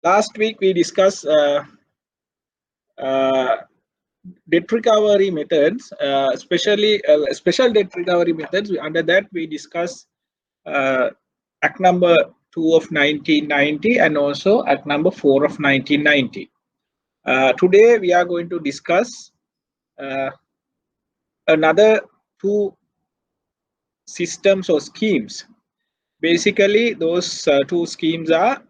Last week we discussed debt recovery methods, especially special debt recovery methods. Under that, we discussed Act number 2 of 1990 and also Act number 4 of 1990. Today, we are going to discuss another two systems or schemes. Basically, those two schemes are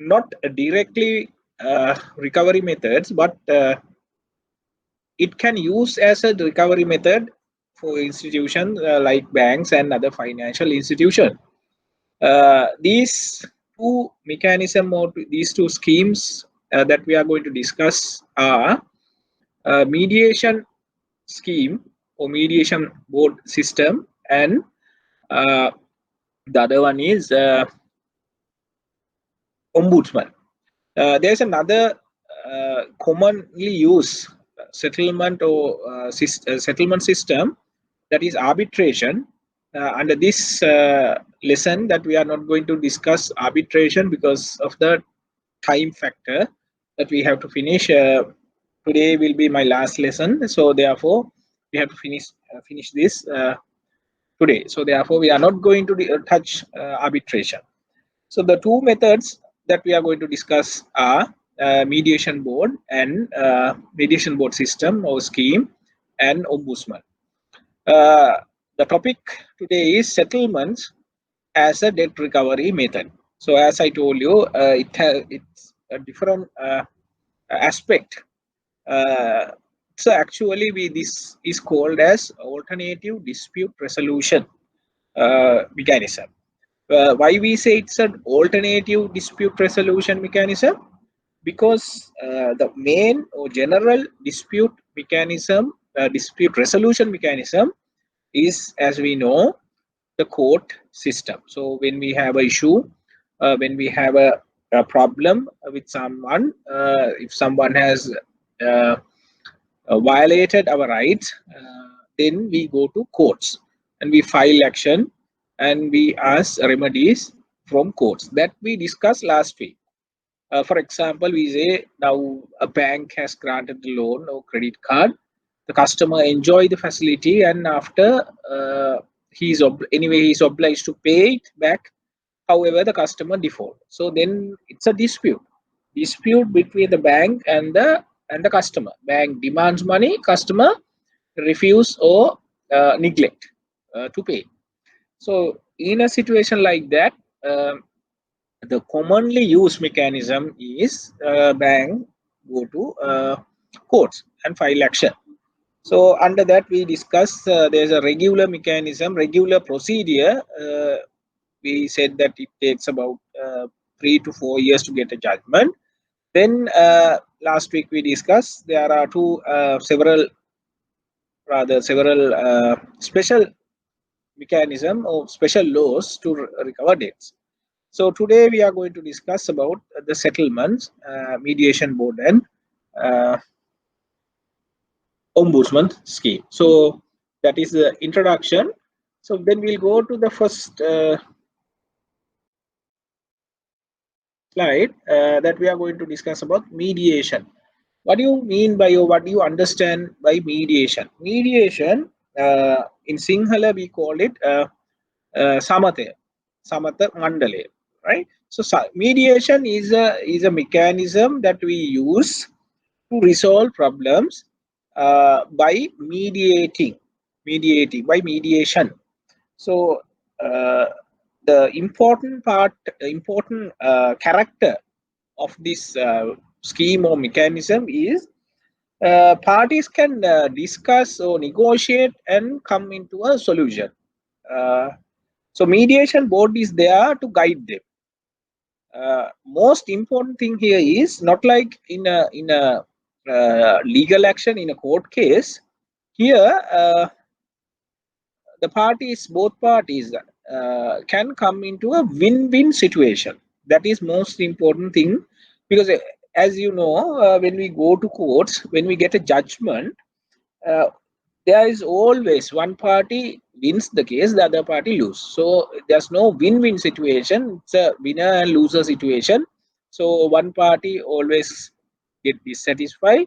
not directly recovery methods, but it can use as a recovery method for institutions like banks and other financial institutions. These two mechanisms or these two schemes that we are going to discuss are mediation scheme or mediation board system, and the other one is ombudsman. There's another commonly used settlement or settlement system, that is arbitration. Under this lesson that we are not going to discuss arbitration because of the time factor that we have to finish. Today will be my last lesson, so therefore we have to finish this today. So therefore we are not going to touch arbitration. So the two methods that we are going to discuss are mediation board and mediation board system or scheme and ombudsman. The topic today is settlements as a debt recovery method. So as I told you, it's a different aspect. So actually, this is called as alternative dispute resolution mechanism. Why we say it's an alternative dispute resolution mechanism? Because the main or general dispute mechanism, dispute resolution mechanism, is, as we know, the court system. So when we have an issue, when we have a problem with someone, if someone has violated our rights, then we go to courts and we file action and we ask remedies from courts. That we discussed last week. For example, we say now a bank has granted the loan or credit card. The customer enjoy the facility, and after he's obliged to pay it back. However, the customer default. So then it's a dispute between the bank and the customer. Bank demands money, customer refuse or neglect to pay. So in a situation like that, the commonly used mechanism is bank go to courts and file action. So under that we discuss there's a regular mechanism, regular procedure. We said that it takes about 3 to 4 years to get a judgment. Then last week we discussed there are several special mechanism or special laws to recover debts. So today we are going to discuss about the settlements, mediation board and ombudsman scheme. So that is the introduction. So then we'll go to the first slide that we are going to discuss about mediation. What do you mean by, or what do you understand by mediation? Mediation, in Sinhala we call it Samatha Mandale, right? So mediation is a mechanism that we use to resolve problems by mediation. So the important character of this scheme or mechanism is parties can discuss or negotiate and come into a solution. So mediation board is there to guide them. Most important thing here is not like in a legal action in a court case. Here both parties can come into a win-win situation. That is most important thing, because as you know, when we go to courts, when we get a judgment, there is always one party wins the case, the other party lose. So there's no win-win situation. It's a winner and loser situation. So one party always get dissatisfied.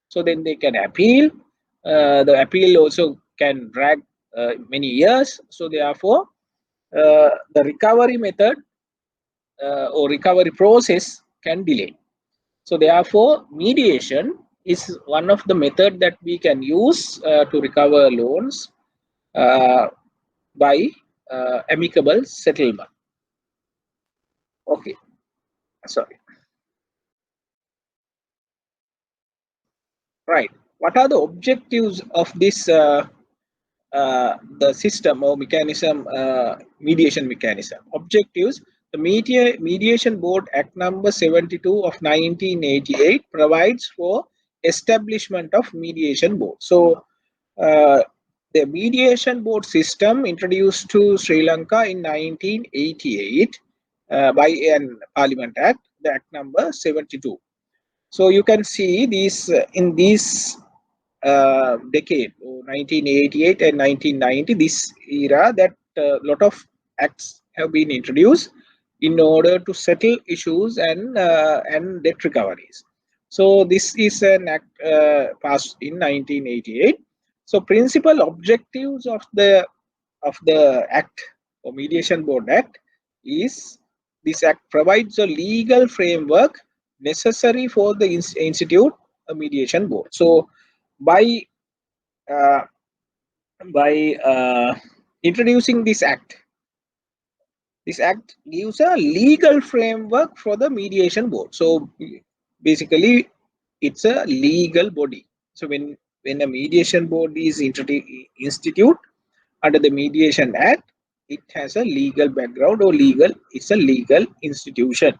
So then they can appeal. The appeal also can drag many years. So therefore, the recovery method or recovery process can delay. So therefore, mediation is one of the method that we can use to recover loans uh, by amicable settlement. Okay, sorry. Right. What are the objectives of this the system or mechanism, mediation mechanism? Objectives: the Mediation Board Act number 72 of 1988 provides for establishment of mediation board. So the mediation board system introduced to Sri Lanka in 1988 by an Parliament Act, the Act number 72. So you can see these in this decade, 1988 and 1990, this era, that a lot of acts have been introduced in order to settle issues and debt recoveries. So this is an act passed in 1988. So principal objectives of the act or Mediation Board Act is, this act provides a legal framework necessary for the institute a mediation board. So by uh, by introducing this act gives a legal framework for the mediation board. So basically, it's a legal body. So when a mediation board is institute under the Mediation Act, it has a legal background or legal. It's a legal institution.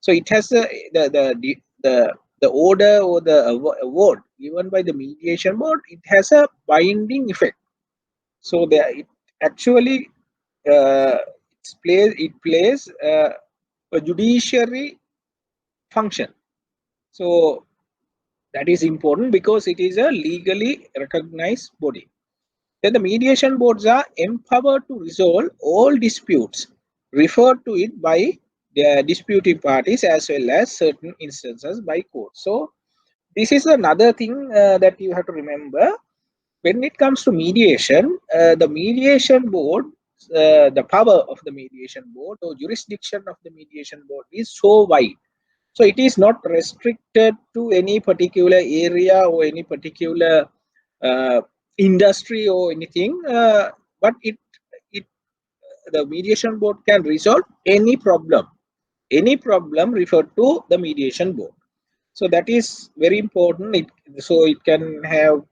So it has the order or the award given by the mediation board. It has a binding effect. So it actually it plays a judiciary function. So that is important because it is a legally recognized body. Then the mediation boards are empowered to resolve all disputes referred to it by the disputing parties as well as certain instances by court. So this is another thing that you have to remember. When it comes to mediation, the mediation board, the power of the mediation board or jurisdiction of the mediation board is so wide. So it is not restricted to any particular area or any particular uh, industry or anything, but it the mediation board can resolve any problem referred to the mediation board. So that is very important. So it can have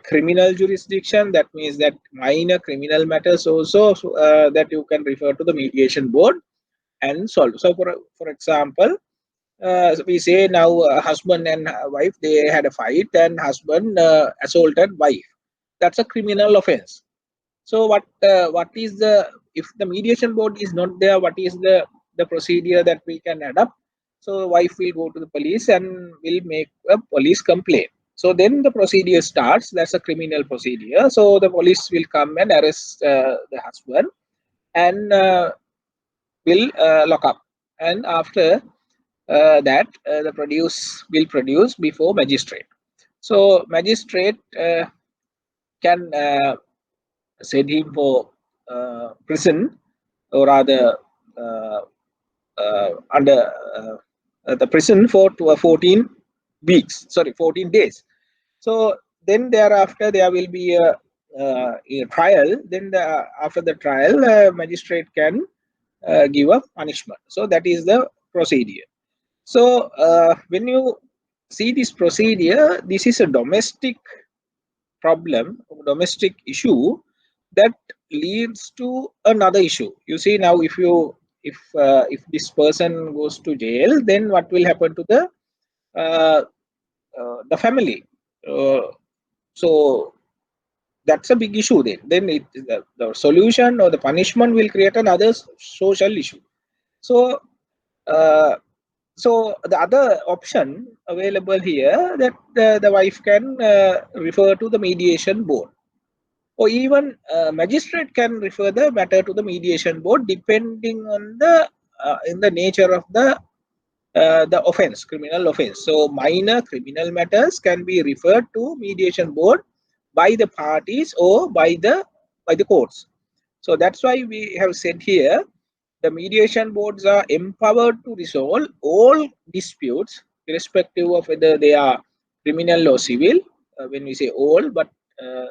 criminal jurisdiction. That means that minor criminal matters also, that you can refer to the mediation board and solve. So for example, so we say now husband and wife, they had a fight and husband assaulted wife. That's a criminal offense. So what is the, if the mediation board is not there, what is the procedure that we can adopt? So wife will go to the police and will make a police complaint. So then the procedure starts. That's a criminal procedure. So the police will come and arrest the husband and will lock up. And after that, the will produce before magistrate. So magistrate can send him for prison, or rather under the prison for 14 weeks, sorry, 14 days. So then thereafter there will be a trial. Then after the trial, magistrate can give a punishment. So that is the procedure. So when you see this procedure, this is a domestic problem, domestic issue that leads to another issue. You see now, if this person goes to jail, then what will happen to uh, the family? So that's a big issue. Then the solution or the punishment will create another social issue. So uh, so the other option available here, that the wife can refer to the mediation board. or even magistrate can refer the matter to the mediation board depending on the in the nature of the offense, criminal offense. So minor criminal matters can be referred to mediation board by the parties or by the courts. So that's why we have said here the mediation boards are empowered to resolve all disputes irrespective of whether they are criminal or civil. When we say all, but uh,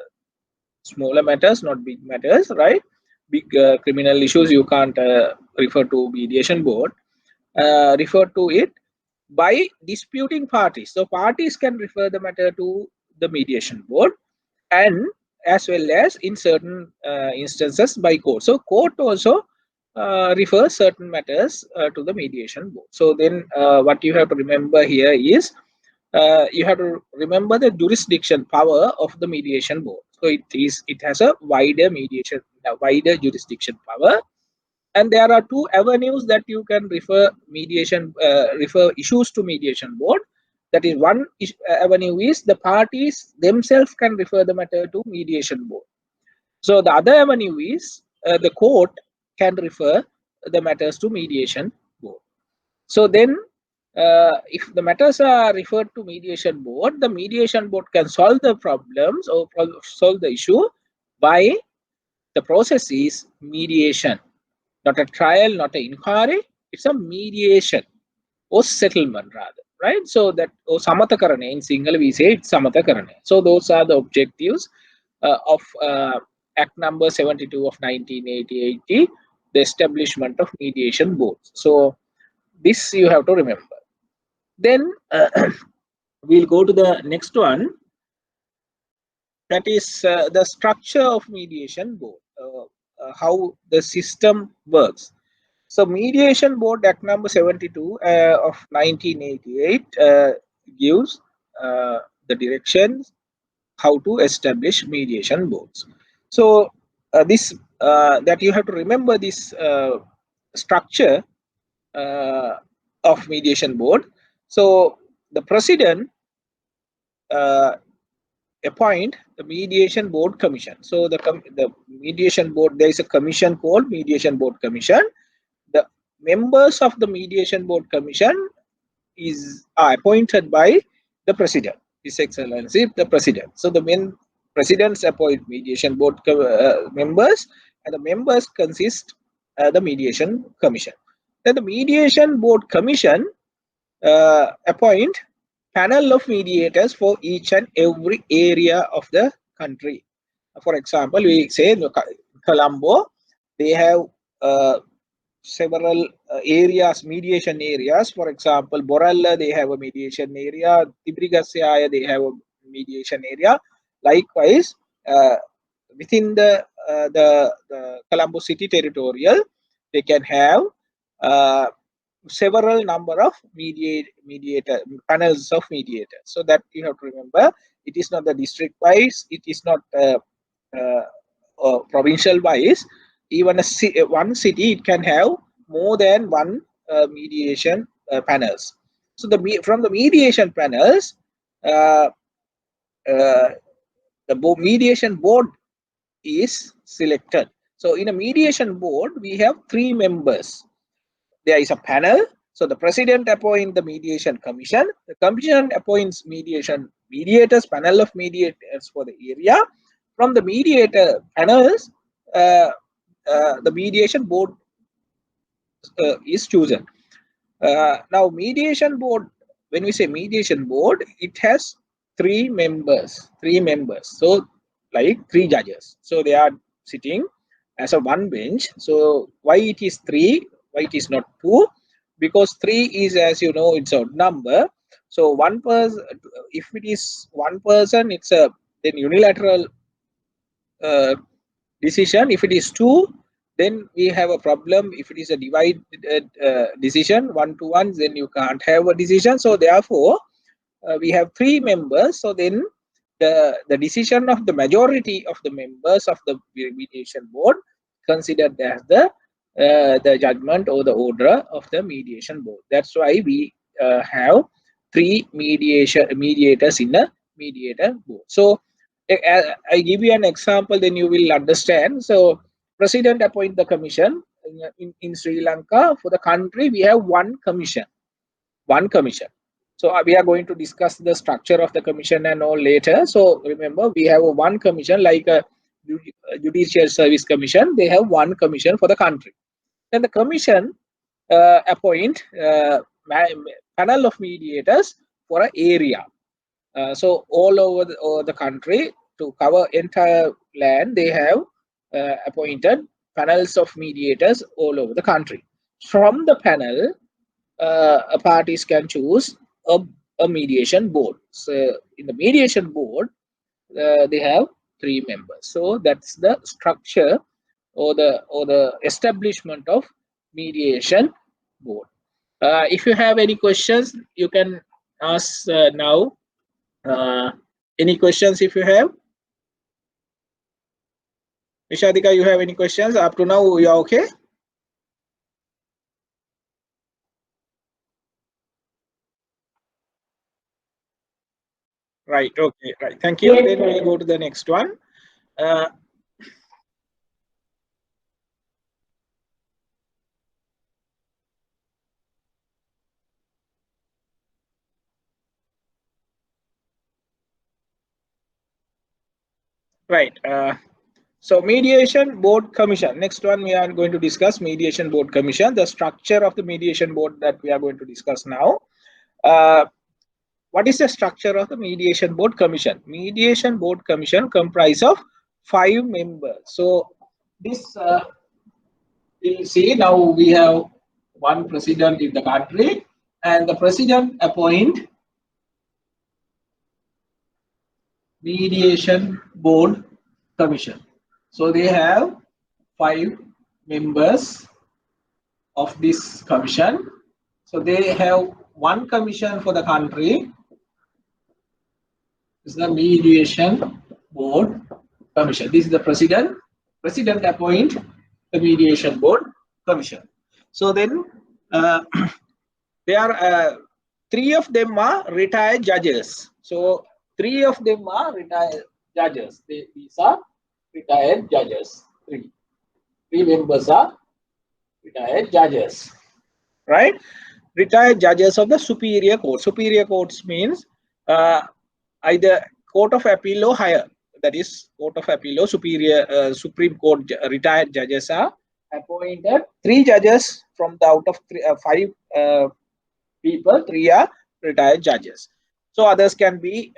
smaller matters, not big matters, right? Big criminal issues you can't refer to mediation board. Refer to it by disputing parties. So parties can refer the matter to the mediation board, and as well as in certain instances by court. So court also refers certain matters to the mediation board. So then what you have to remember here is you have to remember the jurisdiction power of the mediation board. So it has a wider jurisdiction power, and there are two avenues that you can refer issues to mediation board. That is, one avenue is the parties themselves can refer the matter to mediation board. So the other avenue is the court can refer the matters to mediation board. So then if the matters are referred to mediation board, the mediation board can solve the problems or solve the issue by the process is mediation, not a trial, not an inquiry. It's a mediation or settlement rather, right? So that or samathakarane in single we say it's samathakarane. So those are the objectives of Act number 72 of 1980, the establishment of mediation boards. So this you have to remember. Then we'll go to the next one. That is the structure of mediation board, how the system works. So Mediation Board Act number 72 of 1988 gives the directions how to establish mediation boards. So this that you have to remember this structure of mediation board. So the president appoint the mediation board commission. So the mediation board, there is a commission called mediation board commission. The members of the mediation board commission are appointed by the president, His Excellency the President. So the main presidents appoint mediation board members, and the members consist the mediation commission. Then the mediation board commission appoint panel of mediators for each and every area of the country. For example, we say Colombo, they have several areas, mediation areas. For example, Boralla, they have a mediation area. Tibrigasyaya, they have a mediation area. Likewise, within the Colombo city territorial, they can have several number of mediator panels of mediators. So that you have to remember. It is not the district wise. It is not provincial wise. Even one city, it can have more than one mediation panels. So from the mediation panels, uh, uh, the mediation board is selected. So in a mediation board, we have 3 members. There is a panel. So the president appoints the mediation commission. The commission appoints mediators, panel of mediators for the area. From the mediator panels, the mediation board is chosen. Now, mediation board, when we say mediation board, it has 3 members. 3 members. So, like 3 judges. So they are sitting as a one bench. So why it is 3? Why it is not 2? Because 3 is, as you know, it's a number. So one person, if it is one person, it's a then unilateral decision. If it is 2, then we have a problem. If it is a divided decision 1-to-1, then you can't have a decision. So therefore we have 3 members. So then the decision of the majority of the members of the mediation board considered as the judgment or the order of the mediation board. That's why we have 3 mediators in a mediator board. So I give you an example, then you will understand. So, president appoint the commission in Sri Lanka. For the country, we have one commission. One commission. So we are going to discuss the structure of the commission and all later. So remember, we have a one commission like a judicial service commission. They have one commission for the country. Then the commission appoint panel of mediators for an area. So all over the country, to cover entire land, they have appointed panels of mediators all over the country. From the panel, parties can choose a mediation board. So in the mediation board, they have 3 members. So that's the structure or the establishment of mediation board. If you have any questions, you can ask now. Any questions if you have? Nishadika, you have any questions? Up to now, you are okay? Right, okay, right. Thank you. Then we'll go to the next one. Right. So mediation board commission. Next one, we are going to discuss mediation board commission, the structure of the mediation board that we are going to discuss now. What is the structure of the mediation board commission? Mediation board commission comprise of 5 members. So this we'll see. Now we have one president in the country, and the president appoint mediation board commission. So they have 5 members of this commission. So they have one commission for the country. This is the mediation board commission. This is the president. President appoint the mediation board commission. So then there are 3 of them are retired judges. So 3 of them are retired judges. These are retired judges. 3 members are retired judges, right? Retired judges of the superior court. Superior courts means either court of appeal or higher. That is court of appeal or superior Supreme Court retired judges are appointed. 3 judges from the out of 5 people, 3 are retired judges. So others can be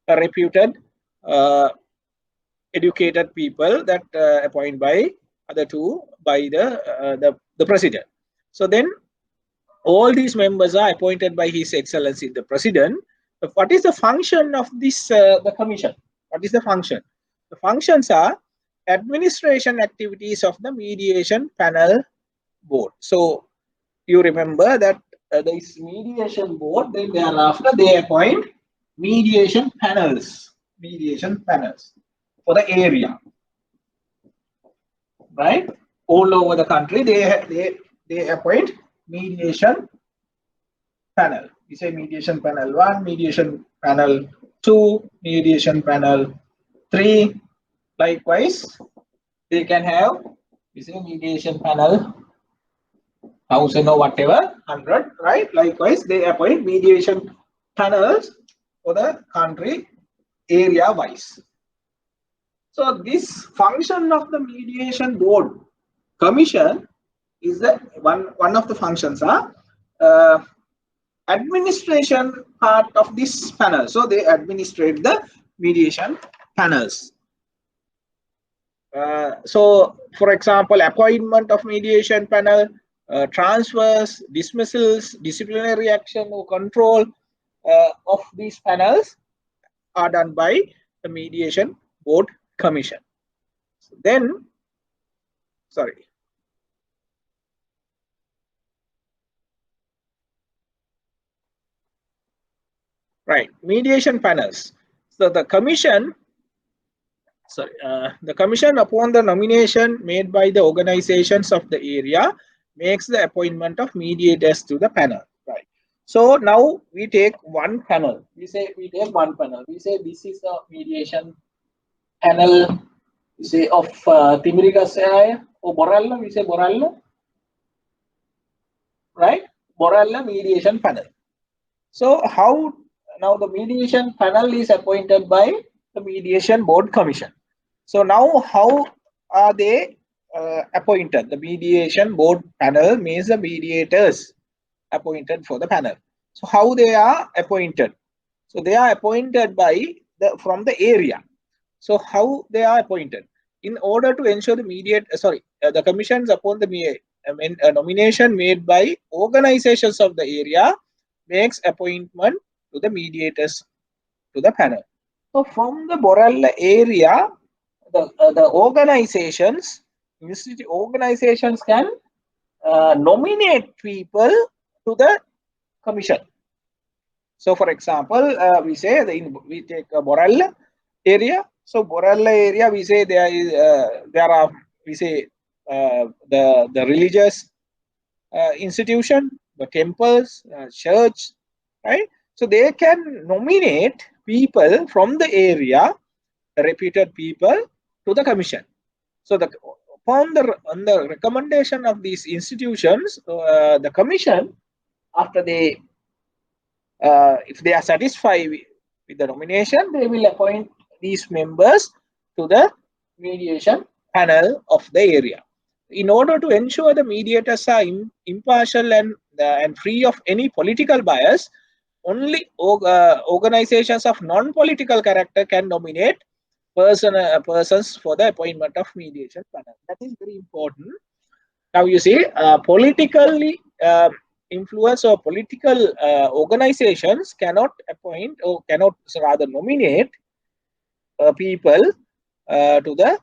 reputed, educated people that appoint by other 2 by the president. So then all these members are appointed by His Excellency the President. What is the function of this the commission? What is the function? The functions are administration activities of the mediation panel board. So you remember that this mediation board, then thereafter they appoint mediation panels for the area, right? All over the country, they appoint mediation panel. We say mediation panel 1, mediation panel 2, mediation panel 3. Likewise, they can have, we say mediation panel 1000 or whatever, 100, right? Likewise, they appoint mediation panels for the country area wise. So this function of the mediation board commission is that one of the functions are administration part of this panel. So they administrate the mediation panels. So for example, appointment of mediation panel, transfers, dismissals, disciplinary action or control of these panels are done by the mediation board commission. Then, sorry. Right, mediation panels. So the commission, the commission upon the nomination made by the organizations of the area makes the appointment of mediators to the panel. Right. So now we take one panel. We say we take one panel. We say this is the mediation panel. We say of Timirigasaya or Borella. We say Borella, right? Borella mediation panel. So how now the mediation panel is appointed by the mediation board commission. So now how are they appointed? The mediation board panel means the mediators appointed for the panel. So how they are appointed? So they are appointed by the from the area. So how they are appointed? In order to ensure the the commissions upon the nomination made by organizations of the area makes appointment to the mediators to the panel. So from the Borella area, the organizations can nominate people to the commission. So, for example, we say we take Borella area. So, Borella area, we say there are we say the religious institution, the temples, church, right? So they can nominate people from the area, reputed people, to the commission. So the upon the on the recommendation of these institutions, the commission, after they if they are satisfied with the nomination, they will appoint these members to the mediation panel of the area. In order to ensure the mediators are impartial and free of any political bias, only organizations of non-political character can nominate persons for the appointment of mediation panel. That is very important. Now you see, politically influence or political organizations cannot appoint or cannot rather nominate people to the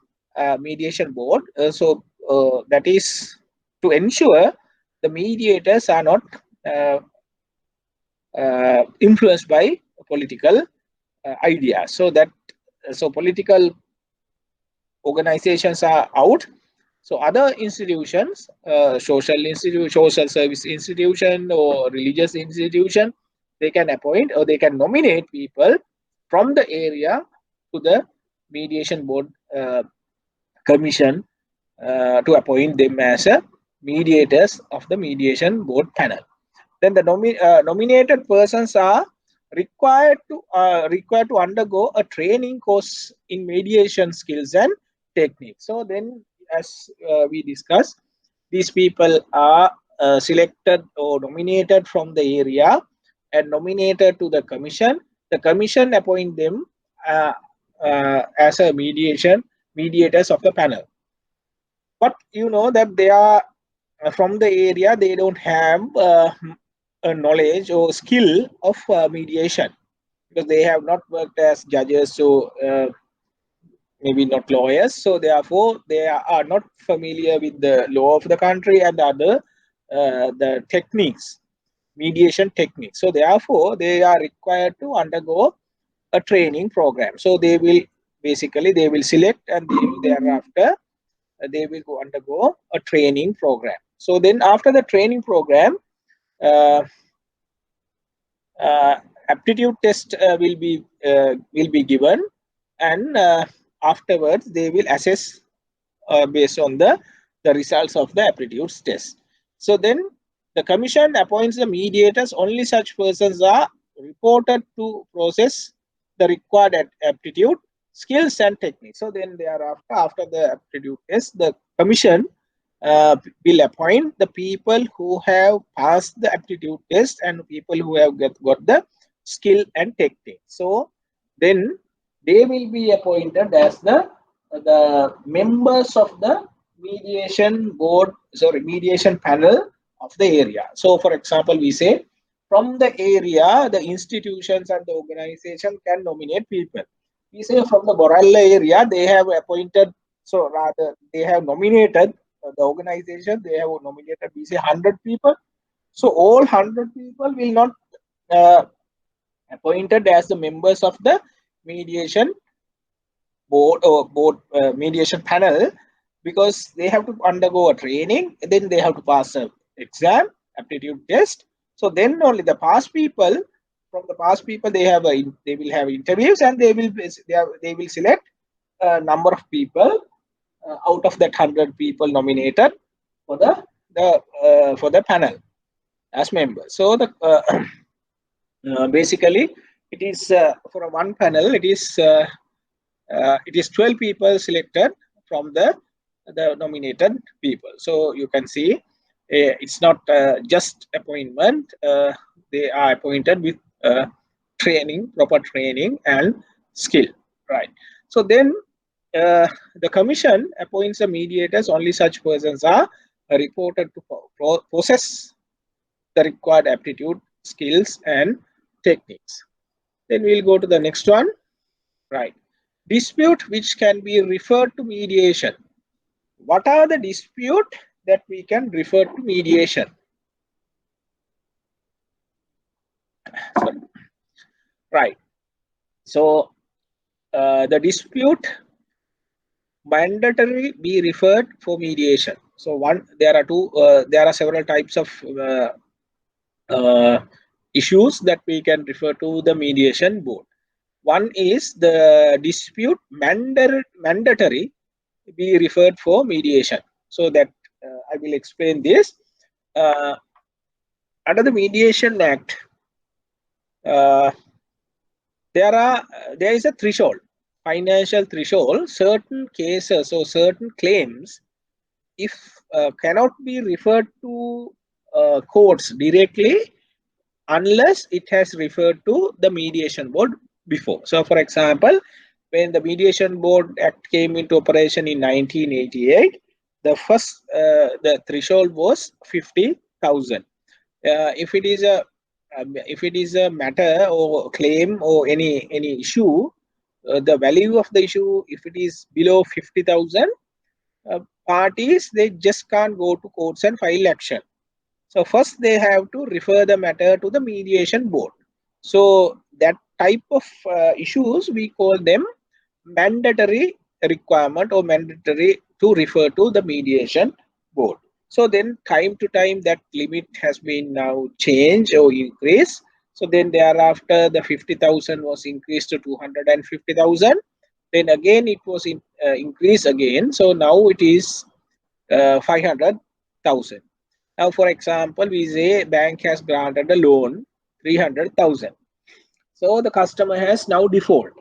mediation board. That is to ensure the mediators are not uh, influenced by political ideas. So political organizations are out. So other institutions, social service institution or religious institution, they can appoint or they can nominate people from the area to the mediation board commission to appoint them as a mediators of the mediation board panel. Then the nominated persons are required to undergo a training course in mediation skills and techniques. So then, as we discussed, these people are selected or nominated from the area and nominated to the commission. The commission appoint them as a mediators of the panel. But you know that they are from the area, they don't have a knowledge or skill of mediation because they have not worked as judges, so maybe not lawyers. So therefore, they are not familiar with the law of the country and other the techniques, mediation techniques. So therefore, they are required to undergo a training program. So they will select and they will thereafter they will go undergo a training program. So then after the training program, uh, uh, aptitude test will be given, and afterwards they will assess based on the results of the aptitude test. So then the commission appoints the mediators. Only such persons are reported to process the required aptitude, skills, and techniques. So then thereafter, after the aptitude test, the commission will appoint the people who have passed the aptitude test and people who have got the skill and technique. So then they will be appointed as the members of the mediation panel of the area. So for example, we say from the area, the institutions and the organization can nominate people. We say from the Borella area, they have appointed, so rather they have nominated the organization, they have nominated, we say 100 people. So all 100 people will not uh, appointed as the members of the mediation board mediation panel, because they have to undergo a training, then they have to pass a exam, aptitude test, So then only the past people, from the past people, they will have interviews, and they will select a number of people out of that 100 people nominated for the panel as members. So the basically it is for a one panel, it is 12 people selected from the nominated people. So you can see it's not just appointment. They are appointed with training, proper training and skill, right? So then the commission appoints the mediators. Only such persons are reported to possess the required aptitude, skills and techniques. Then we'll go to the next one, right? Dispute which can be referred to mediation. What are the dispute that we can refer to mediation? Sorry. Right. So the dispute mandatory be referred for mediation. So there are several types of issues that we can refer to the mediation board. One is the dispute mandatory be referred for mediation. So that I will explain this. Under the Mediation Act, uh, there is a threshold, financial threshold. Certain cases or certain claims, if cannot be referred to courts directly unless it has referred to the mediation board before. So for example, when the Mediation Board Act came into operation in 1988, the threshold was 50,000. If it is a matter or claim or any issue, the value of the issue, if it is below 50,000, parties, they just can't go to courts and file action. So first they have to refer the matter to the mediation board. So that type of issues, we call them mandatory requirement or mandatory to refer to the mediation board. So then time to time that limit has been now changed or increased. So then thereafter the 50,000 was increased to 250,000. Then again it was increased again. So now it is 500,000. Now, for example, we say bank has granted a loan 300,000. So the customer has now default,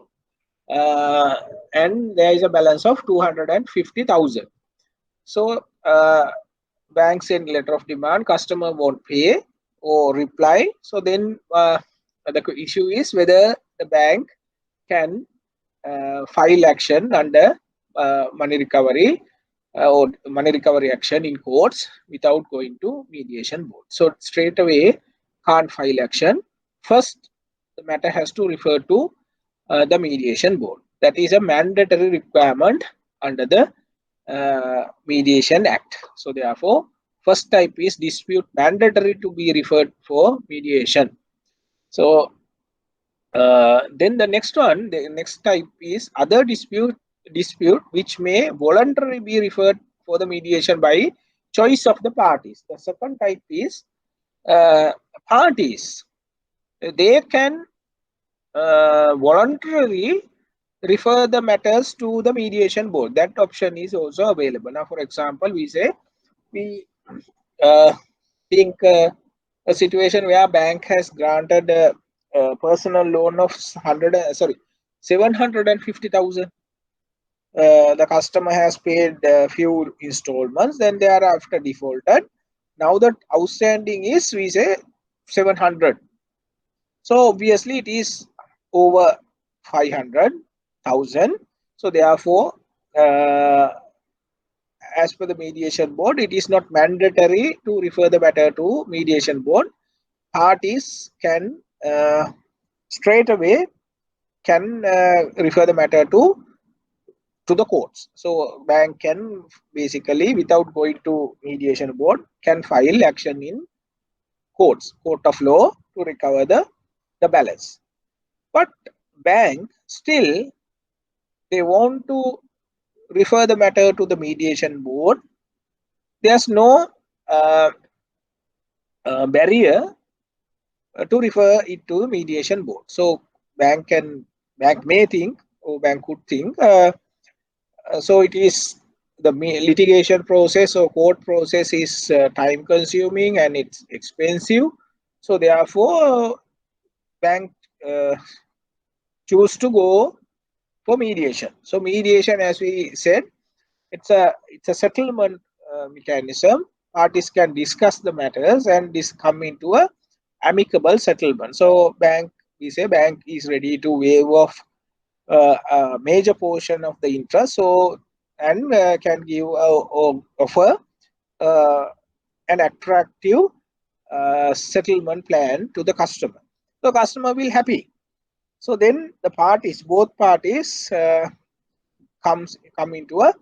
uh, and there is a balance of 250,000. So bank send letter of demand, customer won't pay or reply. So then the issue is whether the bank can file action under money recovery action in courts without going to mediation board. So straight away can't file action. First, the matter has to refer to the mediation board. That is a mandatory requirement under the Mediation Act. So therefore, first type is dispute mandatory to be referred for mediation. So then the next type is other dispute which may voluntarily be referred for the mediation by choice of the parties. The second type is parties. They can voluntarily refer the matters to the mediation board. That option is also available. Now, for example, we uh, think a situation where bank has granted a personal loan of 750,000. The customer has paid a few installments, then they are after defaulted. Now that outstanding is, we say, 700. So obviously it is over 500,000. So therefore, as per the mediation board, it is not mandatory to refer the matter to mediation board. Parties can straight away can refer the matter to the courts. So bank can basically, without going to mediation board, can file action in court of law to recover the balance. But bank still, they want to refer the matter to the mediation board. There's no barrier to refer it to the mediation board. So bank may think, or bank could think, so it is the litigation process or court process is time consuming and it's expensive. So therefore, bank uh, choose to go for mediation. So mediation, as we said, it's a settlement mechanism. Parties can discuss the matters and this come into a amicable settlement. So we say bank is ready to waive off a major portion of the interest. So and can give offer uh, an attractive settlement plan to the customer. So customer will happy. So then both parties come into a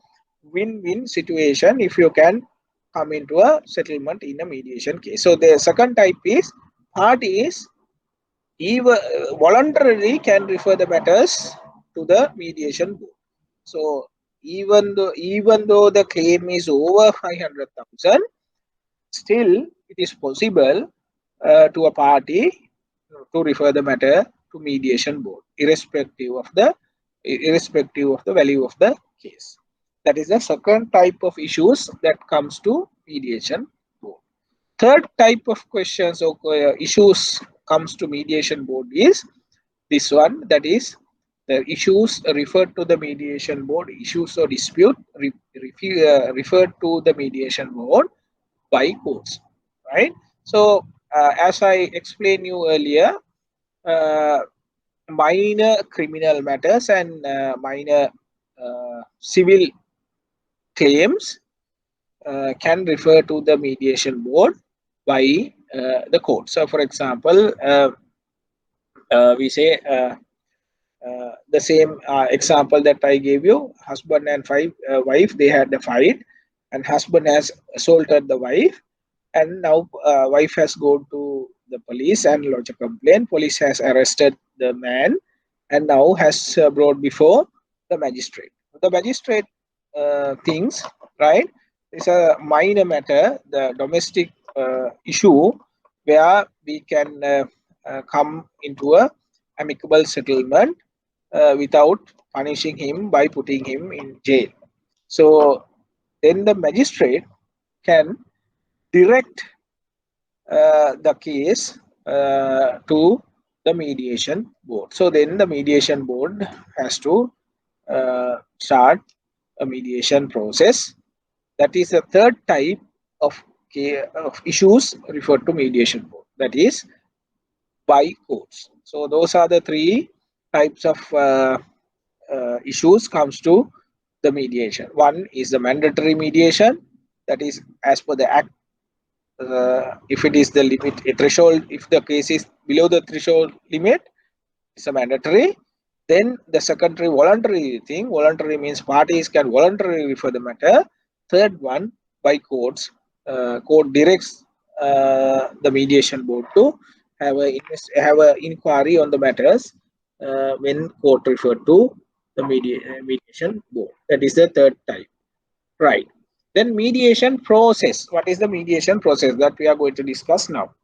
win-win situation if you can come into a settlement in a mediation case. So the second type is parties even voluntarily can refer the matters to the mediation board. So even though the claim is over 500,000, still it is possible to a party to refer the matter to mediation board, irrespective of the value of the case. That is the second type of issues that comes to mediation board. Third type of questions or issues comes to mediation board is this one, that is the issues referred to the mediation board, issues or dispute referred to the mediation board by courts, right? So as I explained you earlier, uh, minor criminal matters and minor civil claims can refer to the mediation board by the court. So for example, we say the same example that I gave you, husband and wife, they had a fight, and husband has assaulted the wife, and now wife has gone to the police and lodged a complaint. Police has arrested the man and now has brought before the magistrate. The magistrate thinks, right, it's a minor matter, the domestic issue, where we can come into a amicable settlement without punishing him by putting him in jail. So then the magistrate can direct the case to the mediation board. So then the mediation board has to start a mediation process. That is the third type of, of issues referred to mediation board. That is by courts. So those are the three types of issues comes to the mediation. One is the mandatory mediation, that is as per the act. If it is the limit, a threshold, if the case is below the threshold limit, it's a mandatory. Then the secondary voluntary thing. Voluntary means parties can voluntarily refer the matter. Third one, by courts. Court directs the mediation board to have a inquiry on the matters when court referred to the mediation board. That is the third type. Right. Then mediation process. What is the mediation process that we are going to discuss now?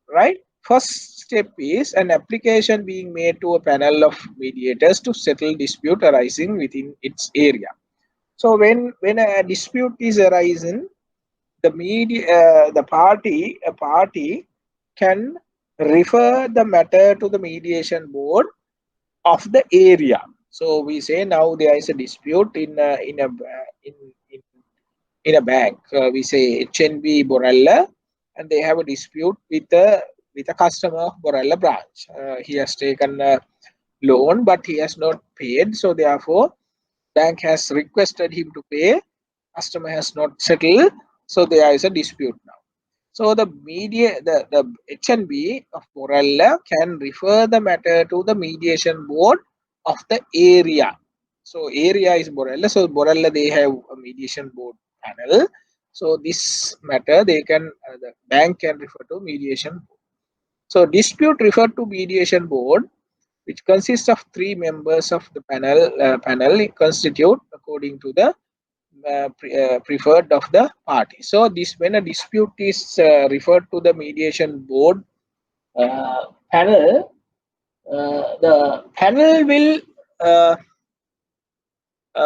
Right. First step is an application being made to a panel of mediators to settle dispute arising within its area. So when a dispute is arising, a party can refer the matter to the mediation board of the area. So we say now there is a dispute in in in a bank. We say HNB Borella, and they have a dispute with a customer of Borella branch. He has taken a loan, but he has not paid. So therefore, bank has requested him to pay. Customer has not settled. So there is a dispute now. So the HNB of Borella can refer the matter to the mediation board of the area. So area is Borella. So Borella, they have a mediation board panel. So this matter the bank can refer to mediation board. So dispute referred to mediation board, which consists of three members of the panel constitute according to the preferred of the party. So this when a dispute is referred to the mediation board panel, the panel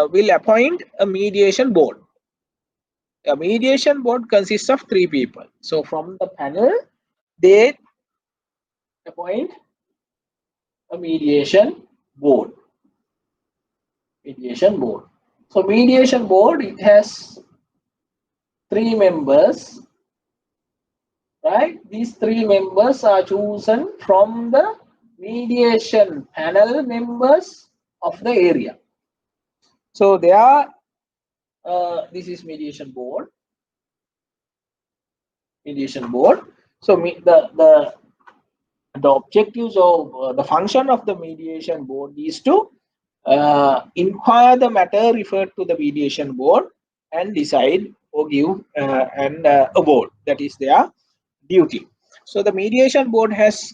will appoint a mediation board. A mediation board consists of 3 people. So from the panel, they appoint a mediation board. Mediation board. So mediation board, it has 3 members, right? These 3 members are chosen from the mediation panel members of the area. So they are, this is mediation board. Mediation board. So the objectives of the function of the mediation board is to inquire the matter referred to the mediation board and decide or give an award. That is their duty. So the mediation board has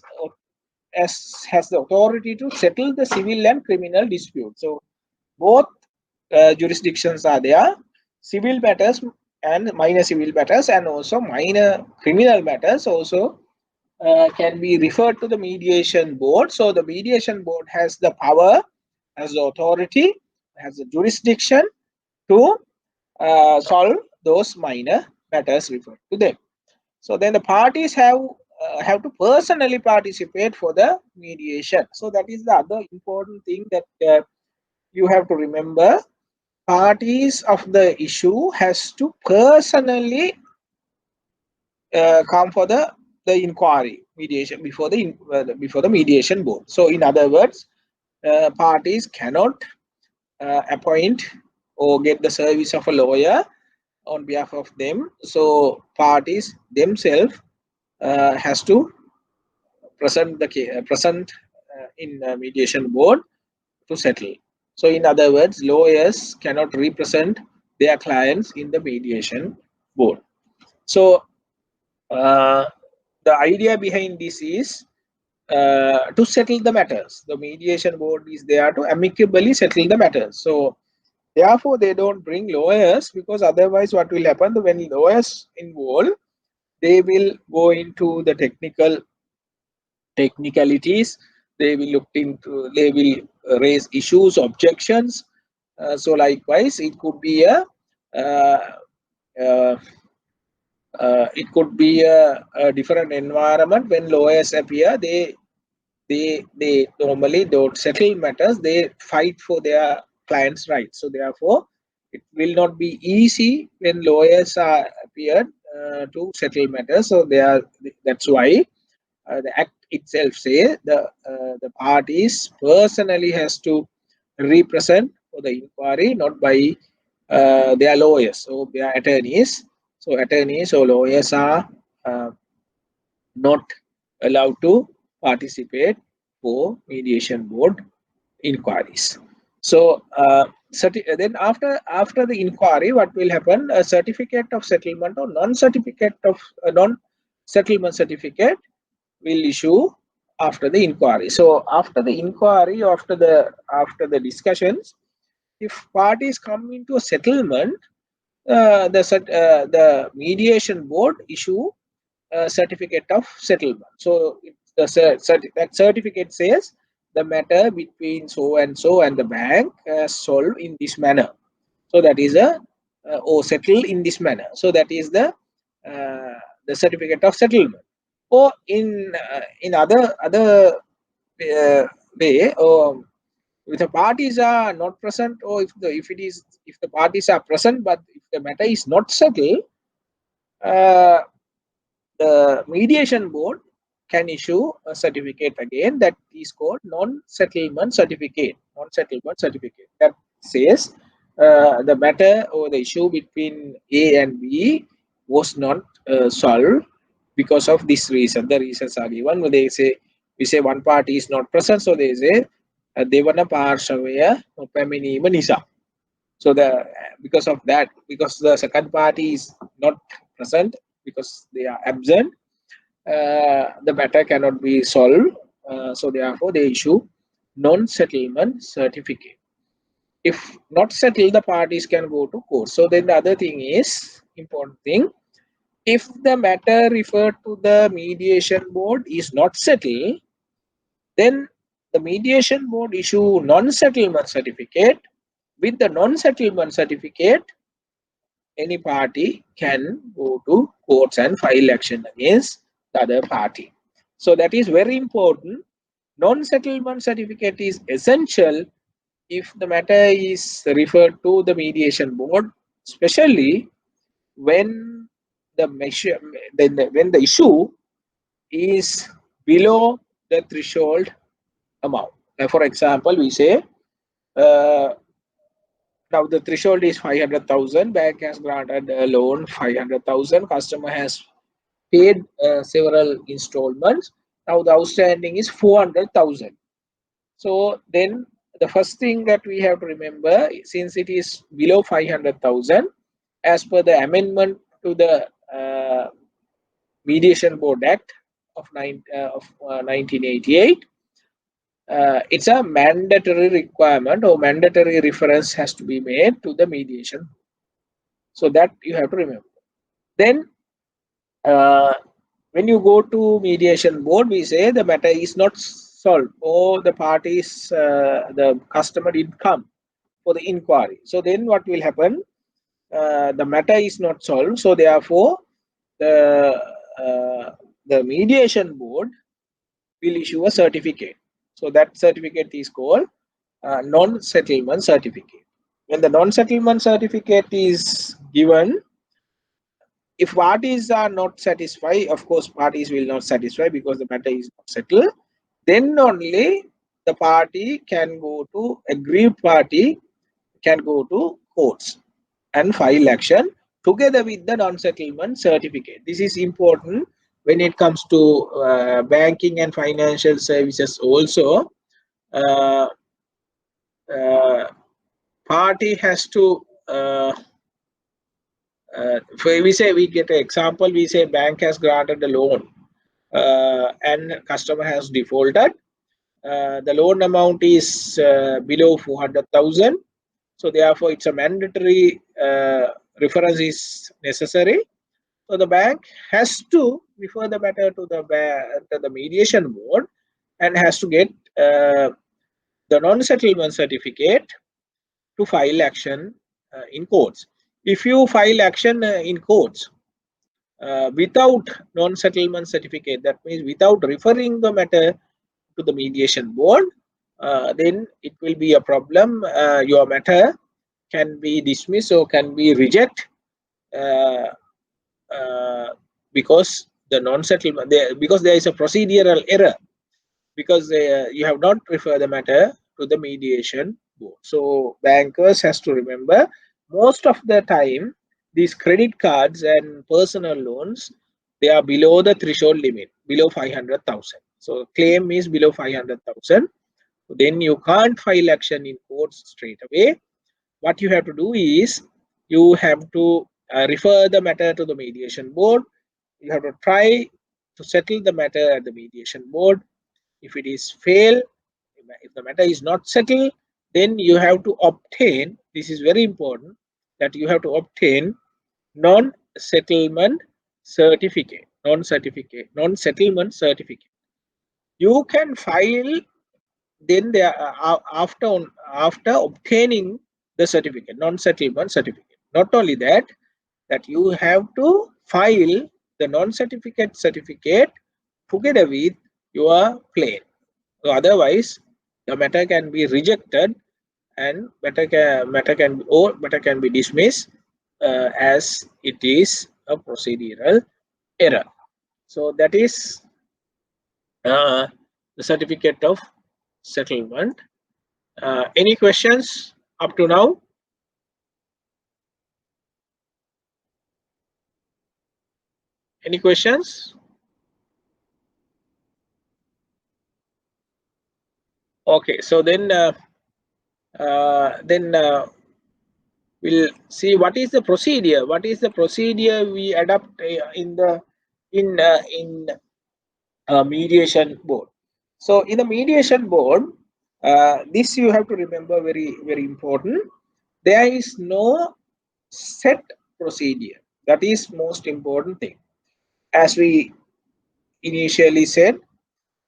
the authority to settle the civil and criminal disputes. So both jurisdictions are there: civil matters and minor civil matters, and also minor criminal matters also can be referred to the mediation board. So the mediation board has the power, has the authority, has the jurisdiction to solve those minor matters referred to them. So then the parties have to personally participate for the mediation. So that is the other important thing that you have to remember. Parties of the issue has to personally come for the inquiry mediation before the mediation board. So in other words, parties cannot appoint or get the service of a lawyer on behalf of them. So parties themselves has to present in mediation board to settle. So in other words, lawyers cannot represent their clients in the mediation board. So the idea behind this is to settle the matters. The mediation board is there to amicably settle the matters. So therefore, they don't bring lawyers, because otherwise what will happen when lawyers involved, they will go into the technicalities. They will raise issues, objections. So likewise, it could be a uh, different environment when lawyers appear. They normally don't settle matters. They fight for their clients' rights. So therefore, it will not be easy when lawyers are appeared to settle matters. So that's why the act itself say the parties personally has to represent for the inquiry, not by their lawyers or their attorneys. So attorneys or lawyers are uh, not allowed to participate for mediation board inquiries. So then after the inquiry, what will happen? A certificate of settlement or non-settlement certificate will issue after the inquiry. So after the inquiry, after the discussions, if parties come into a settlement, the mediation board issue a certificate of settlement. So that certificate says the matter between so and the bank solved in this manner. So that is or settled in this manner. So that is the certificate of settlement. Or in other way, or if the parties are not present, or if the parties are present but if the matter is not settled, uh, the mediation board can issue a certificate again that is called non-settlement certificate. Non-settlement certificate that says the matter or the issue between A and B was not solved because of this reason. The reasons are given. We say one party is not present, so they say devana parshawaya පැමිණීම නිසා. So because of that, because the second party is not present, because they are absent, the matter cannot be solved. So therefore, they issue non-settlement certificate. If not settled, the parties can go to court. So then the other thing is important thing. If the matter referred to the mediation board is not settled, then the mediation board issue non-settlement certificate. With the non-settlement certificate, any party can go to courts and file action against the other party. So that is very important. Non-settlement certificate is essential if the matter is referred to the mediation board, especially when the measure when the issue is below the threshold amount. For example, we say uh, now the threshold is 500,000. Bank has granted a loan 500,000. Customer has paid several installments. Now the outstanding is 400,000. So then the first thing that we have to remember, since it is below 500,000, as per the amendment to the Mediation Board Act of 1988, it's a mandatory requirement or mandatory reference has to be made to the mediation. So that you have to remember. Then uh, when you go to mediation board, we say the matter is not solved or the parties, the customer didn't come for the inquiry. So then what will happen? The matter is not solved. So therefore, the uh, the mediation board will issue a certificate. So that certificate is called non-settlement certificate. When the non-settlement certificate is given, if parties are not satisfied, of course parties will not satisfy because the matter is not settled, then only the party can go to aggrieved party can go to courts and file action together with the non-settlement certificate. This is important when it comes to banking and financial services also. uh, uh, Party has to we say, we get an example, we say bank has granted a loan and customer has defaulted. The loan amount is below 400,000. So therefore it's a mandatory reference is necessary. So the bank has to refer the matter to the mediation board and has to get the non-settlement certificate to file action in courts. If you file action in courts without non-settlement certificate, that means without referring the matter to the mediation board, then it will be a problem. Your matter can be dismissed or can be rejected uh, uh, because the non-settlement because there is a procedural error because you have not referred the matter to the mediation board. So bankers has to remember, most of the time these credit cards and personal loans, they are below the threshold limit, below 500,000. So claim is below 500,000. Then you can't file action in courts straight away. What you have to do is you have to refer the matter to the mediation board. You have to try to settle the matter at the mediation board. If it is fail, if the matter is not settled, then you have to obtain, this is very important, that you have to obtain non-settlement certificate, non-settlement certificate. You can file then there after obtaining the certificate, non-settlement certificate. Not only that, that you have to file the non-certificate certificate together with your claim. So otherwise, the matter can be rejected and matter can be dismissed as it is a procedural error. So that is the certificate of settlement. Any questions up to now? Any questions? Okay, so then we'll see what is the procedure. What is the procedure we adopt in mediation board? So in the mediation board, this you have to remember, very very important. There is no set procedure. That is most important thing. As we initially said,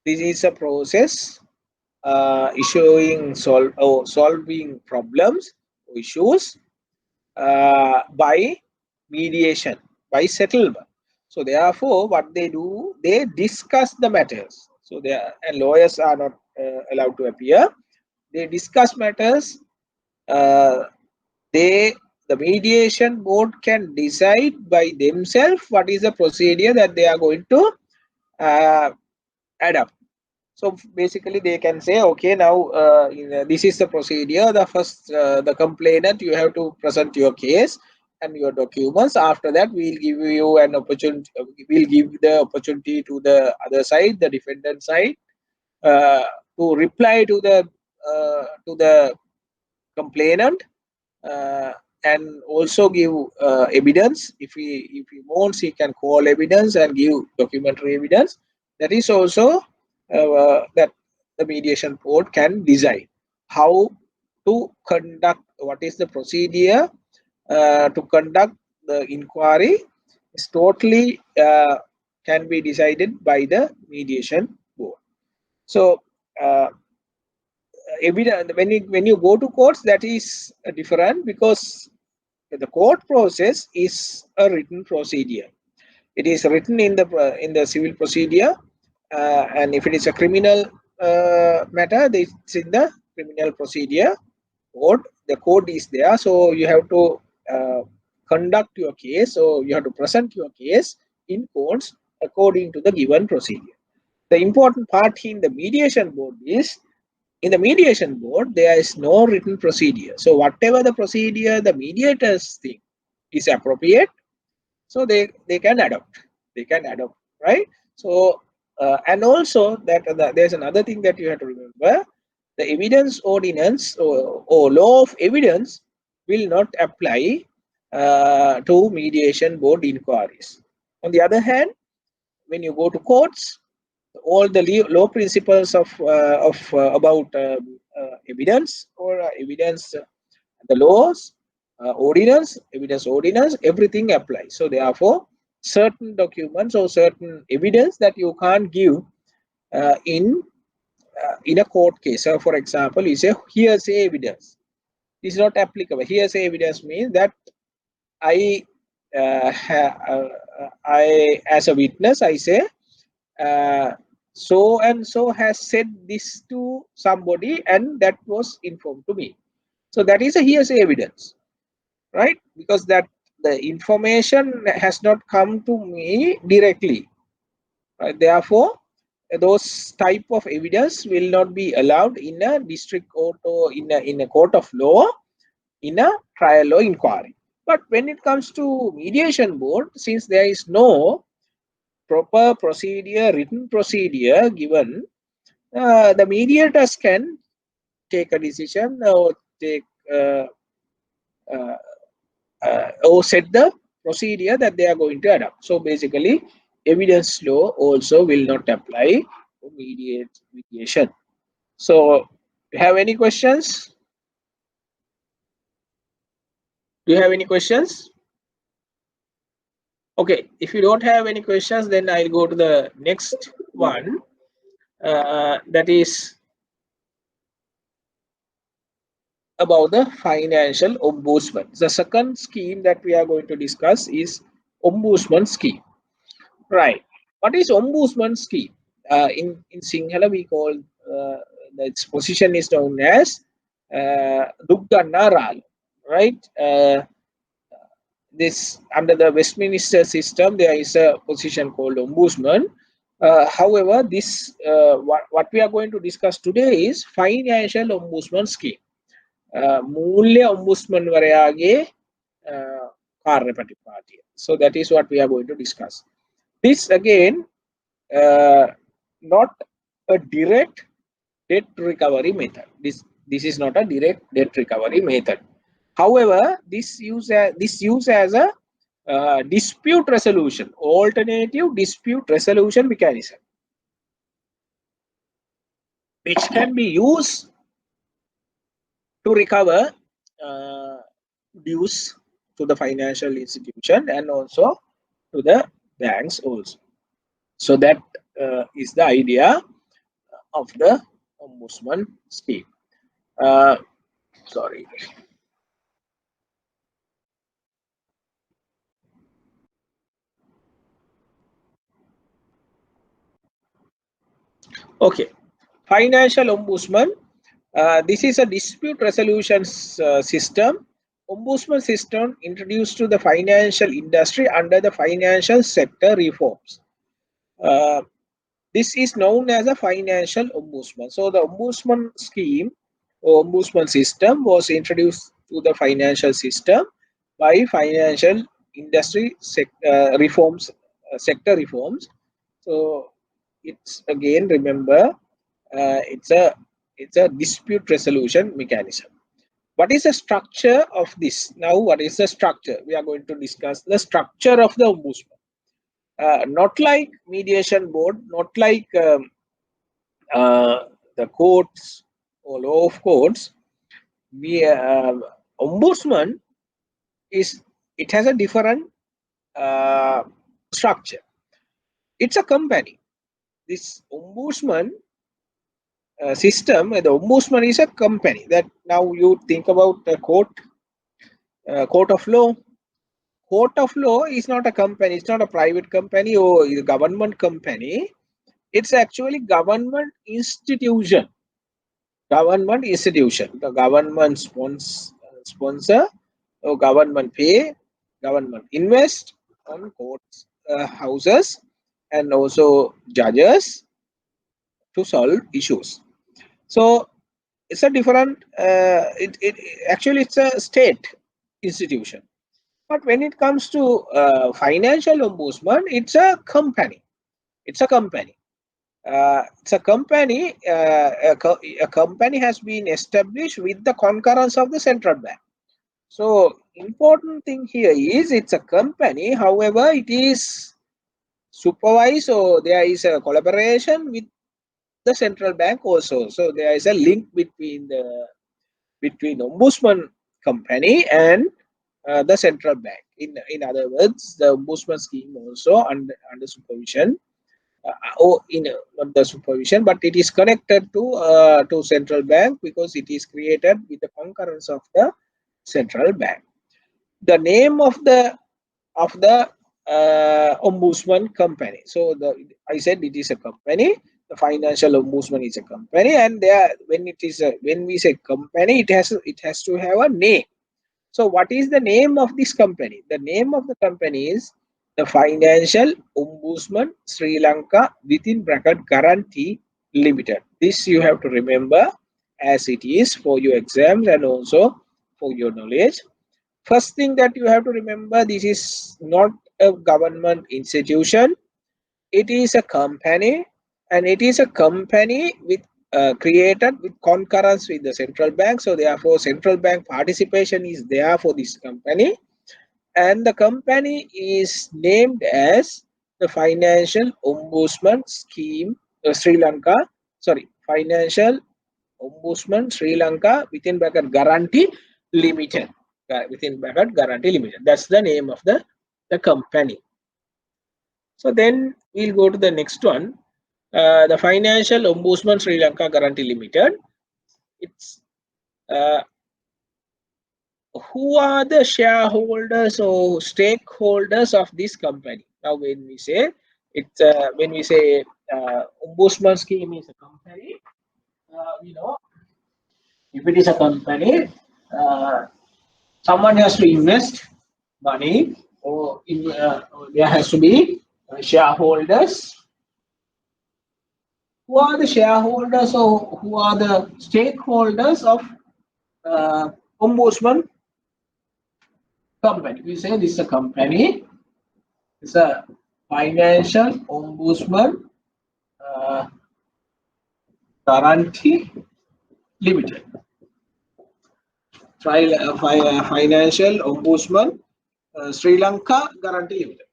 this is a process solving problems, issues by mediation, by settlement. So therefore, what they do, they discuss the matters. So they are, and lawyers are not allowed to appear. They discuss matters. Uh, they the mediation board can decide by themselves what is the procedure that they are going to uh, adopt. So basically, they can say, okay, now this is the procedure. The first, the complainant, you have to present your case and your documents. After that, we'll give you an opportunity. We'll give the opportunity to the other side, the defendant side, uh, to reply to the complainant, uh, and also give evidence. If he wants, he can call evidence and give documentary evidence. That is also that the mediation board can decide how to conduct, what is the procedure to conduct the inquiry. Is totally can be decided by the mediation board. So uh, evidence, when you go to courts, that is different, because the court process is a written procedure. It is written in the civil procedure, and if it is a criminal matter, it's in the criminal procedure code. The code is there, so you have to uh, conduct your case. So you have to present your case in courts according to the given procedure. The important part in the mediation board is, in the mediation board, there is no written procedure. So whatever the procedure the mediators think is appropriate, so they can adopt. They can adopt, right? So and also that there's another thing that you have to remember: the evidence ordinance, or law of evidence will not apply to mediation board inquiries. On the other hand, when you go to courts, all the law principles of about evidence, or evidence, the laws, evidence ordinance, everything applies. So therefore, certain documents or certain evidence that you can't give in a court case. So for example, you say hearsay evidence is not applicable. Hearsay evidence means that I I, as a witness, I say uh, so and so has said this to somebody, and that was informed to me. So that is a hearsay evidence, right? Because that the information has not come to me directly, right? Therefore, those type of evidence will not be allowed in a district court, or in a court of law, in a trial law inquiry. But when it comes to mediation board, since there is no proper procedure, written procedure given, the mediators can take a decision, or take uh, or set the procedure that they are going to adopt. So basically, evidence law also will not apply to mediation. So, do you have any questions? Do you have any questions? Okay, if you don't have any questions, then I'll go to the next one. That is about the financial ombudsman. The second scheme that we are going to discuss is ombudsman scheme. Right. What is ombudsman scheme? In Sinhala, we call its position is known as Dugganna. Right. This under the Westminster system, there is a position called ombudsman. However, this what we are going to discuss today is financial ombudsman scheme. Mulya ombudsman varayage කාර්යපටිපාටිය. So that is what we are going to discuss. This again, not a direct debt recovery method. This is not a direct debt recovery method. However, this use as a dispute resolution, alternative dispute resolution mechanism, which can be used to recover dues, to the financial institution and also to the banks also. So that is the idea of the ombudsman scheme. Sorry. Okay. Financial ombudsman. This is a dispute resolution system. Ombudsman system introduced to the financial industry under the financial sector reforms. Uh, this is known as a financial ombudsman. So the ombudsman scheme or ombudsman system was introduced to the financial system by financial industry reforms, sector reforms. So it's again, remember, it's a dispute resolution mechanism. What is the structure of this? Now, what is the structure? We are going to discuss the structure of the ombudsman. Not like mediation board, not like the courts or law of courts. We ombudsman is, it has a different uh, structure. It's a company. This ombudsman system, the ombudsman is a company. That now you think about the court of law. Court of law is not a company. It's not a private company or a government company. It's actually government institution. Government institution. The government sponsor or government pay, government invest on courts, houses, and also judges to solve issues. So it's a different. It actually it's a state institution. But when it comes to financial ombudsman, it's a company. It's a company. It's a company. A company has been established with the concurrence of the central bank. So important thing here is it's a company. However, it is supervised, or there is a collaboration with the central bank also. So there is a link between ombudsman company and the central bank. In other words, the ombudsman scheme also under supervision, or in not the supervision, but it is connected to central bank because it is created with the concurrence of the central bank. The name of the ombudsman company. So I said it is a company. The financial ombudsman is a company, and there when we say company, it has to have a name. So what is the name of this company? The name of the company is the Financial Ombudsman Sri Lanka within bracket Guarantee Limited. This you have to remember as it is for your exams and also for your knowledge. First thing that you have to remember, this is not a government institution. It is a company, and it is a company with created with concurrence with the central bank. So therefore, central bank participation is there for this company, and the company is named as the Financial Ombudsman Scheme Sri Lanka. Sorry, Financial Ombudsman Sri Lanka within bracket Guarantee Limited. Within bracket Guarantee Limited. That's the name of the company. So then we'll go to the next one. The Financial Ombudsman Sri Lanka Guarantee Limited. It's who are the shareholders or stakeholders of this company? Now, when we say ombudsman scheme is a company, we know if it is a company, someone has to invest money, or there has to be shareholders. Who are the shareholders or who are the stakeholders of ombudsman company? We say this is a company. It's a financial ombudsman guarantee limited. Financial ombudsman Sri Lanka Guarantee Limited.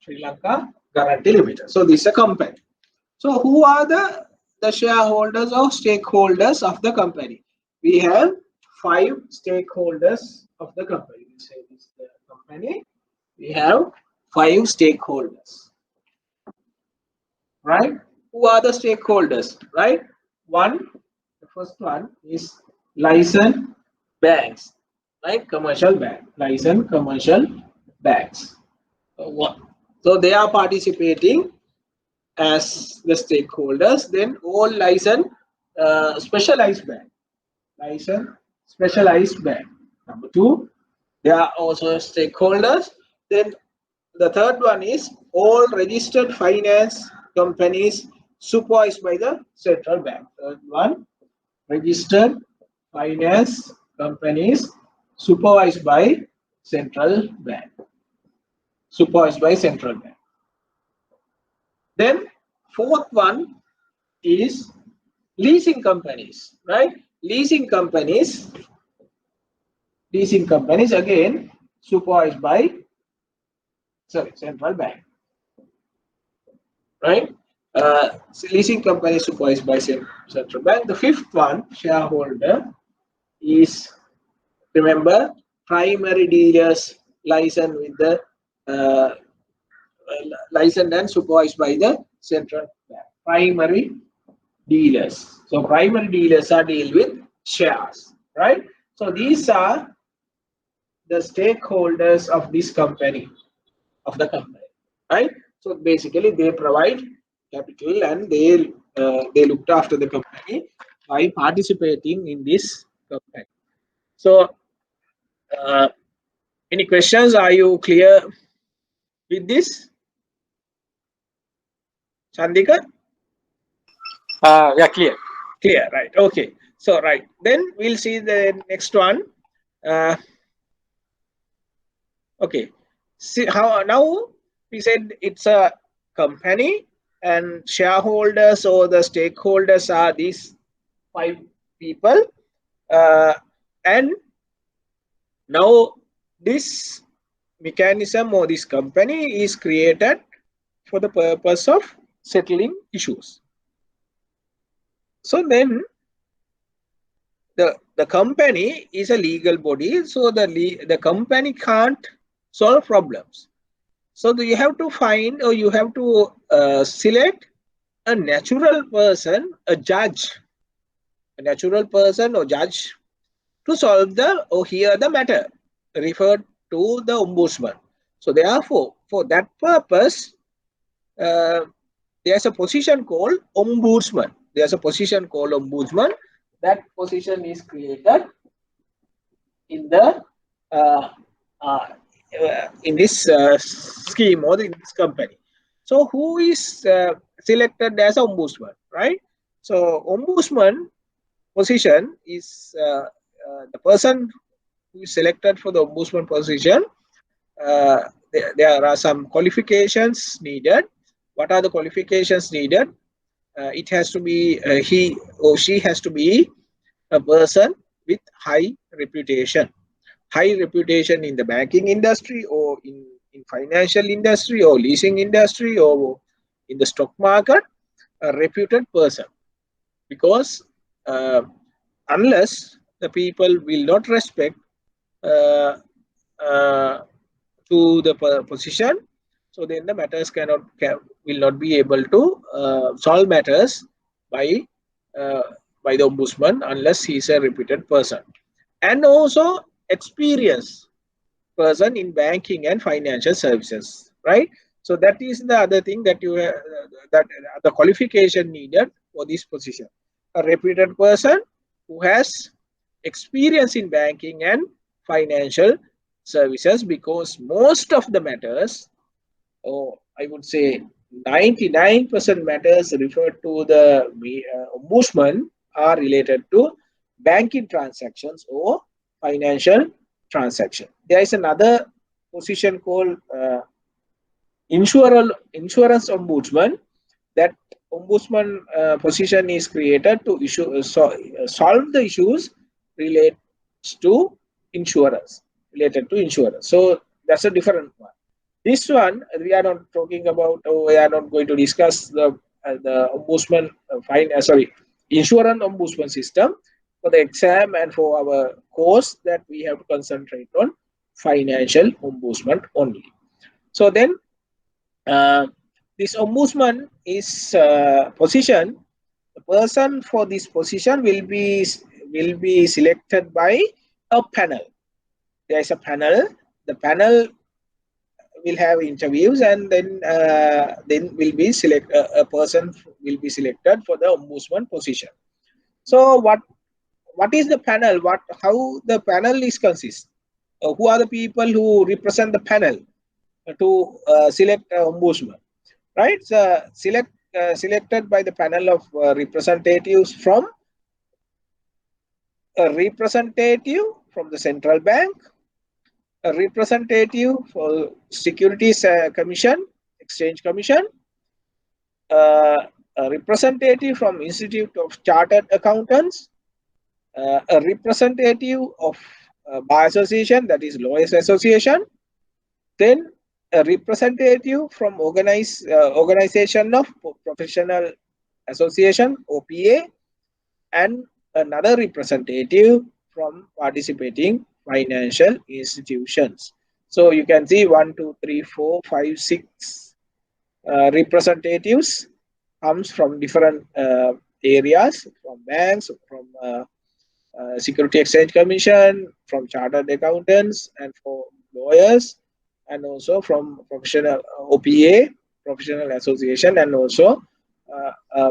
Sri Lanka Guarantee Limited. So this is a company. So who are the shareholders or stakeholders of the company? We have 5 stakeholders of the company. say this the company, we have 5 stakeholders, right? Who are the stakeholders, right? The first one is licensed banks, right? Commercial bank, licensed commercial banks. So they are participating as the stakeholders. Then all licensed specialized bank, licensed specialized bank. Number 2, they are also stakeholders. Then the third one is all registered finance companies supervised by the central bank. Third one, registered finance companies supervised by central bank. Supervised by central bank. Then fourth one is leasing companies, right? Leasing companies again supervised by central bank, right? Leasing company supervised by central bank. The fifth one, shareholder, is, remember, primary dealers licensed with the licensed and supervised by the central bank. Primary dealers. So primary dealers are deal with shares, right? So these are the stakeholders of this company, right? So basically, they provide capital and they looked after the company by participating in this company. So, any questions? Are you clear with this, Chandika? Yeah, clear. Clear, right? Okay. So, right, then we'll see the next one. Okay. See how now we said it's a company and shareholders or the stakeholders are these 5 people, and now this mechanism or this company is created for the purpose of settling issues. So then the company is a legal body, so the company can't solve problems. So you have to find, or you have to select a natural person, a natural person or judge to solve or hear the matter referred to the ombudsman. So therefore, for that purpose, there's a position called ombudsman. That position is created in the in this scheme or in this company. So who is selected as ombudsman, right? So ombudsman position is the person who is selected for the ombudsman position. There are some qualifications needed. What are the qualifications needed? It has to be he or she has to be a person with high reputation in the banking industry or in financial industry or leasing industry or in the stock market, a reputed person. Because unless the people will not respect uh, to the position, so then the matters will not be able to solve matters by the ombudsman unless he is a reputed person, and also experienced person in banking and financial services, right? So that is the other thing that you that the qualification needed for this position. A reputed person who has experience in banking and financial services, because most of the matters, or I would say 99% matters referred to the ombudsman are related to banking transactions or financial transaction. There is another position called insurance ombudsman. That ombudsman position is created to solve the issues related to insurance. So that's a different one. This one we are not talking about, or we are not going to discuss the ombudsman insurance ombudsman system for the exam and for our course that we have to concentrate on financial ombudsman only. So then this ombudsman is position. The person for this position will be selected by a panel. There is a panel. The panel will have interviews, and then will be a person will be selected for the ombudsman position. So what is the panel? How the panel is consist? Who are the people who represent the panel to select ombudsman? Right? So selected by the panel of representatives from a representative from the central bank, a representative for Securities Commission, Exchange Commission, a representative from Institute of Chartered Accountants, a representative of Bar Association, that is Lawyers Association, then a representative from Organization of Professional Association, OPA, and another representative from participating financial institutions. So you can see 1, 2, 3, 4, 5, 6 representatives comes from different areas, from banks, from Security Exchange Commission, from chartered accountants, and for lawyers, and also from professional OPA, professional association, and also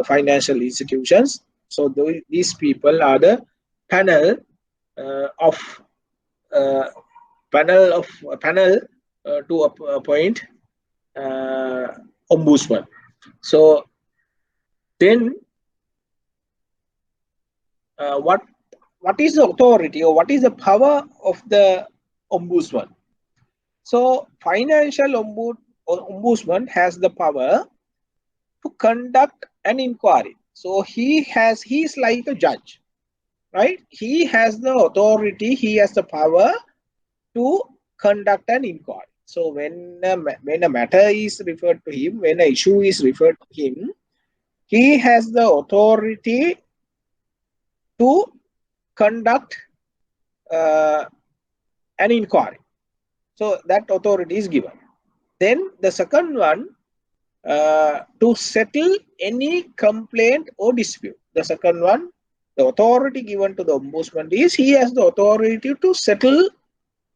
financial institutions. So these people are the panel of panel to appoint ombudsman. So then what is the authority, or what is the power of the ombudsman? So financial ombudsman has the power to conduct an inquiry. So he is like a judge, right? He has the authority, he has the power to conduct an inquiry. So when a matter is referred to him, when an issue is referred to him, he has the authority to conduct an inquiry. So that authority is given. Then the second one, to settle any complaint or dispute. The second one, the authority given to the ombudsman is he has the authority to settle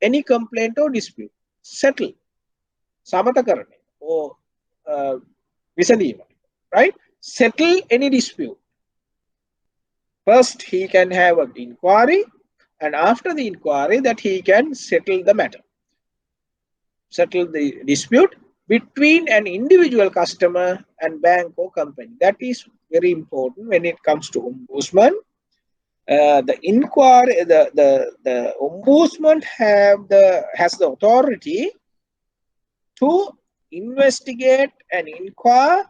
any complaint or dispute. Settle. Samata karane or visadima, right? Settle any dispute. First, he can have an inquiry, and after the inquiry, that he can settle the matter. Settle the dispute between an individual customer and bank or company. That is very important when it comes to ombudsman. The inquiry, the ombudsman has the authority to investigate and inquire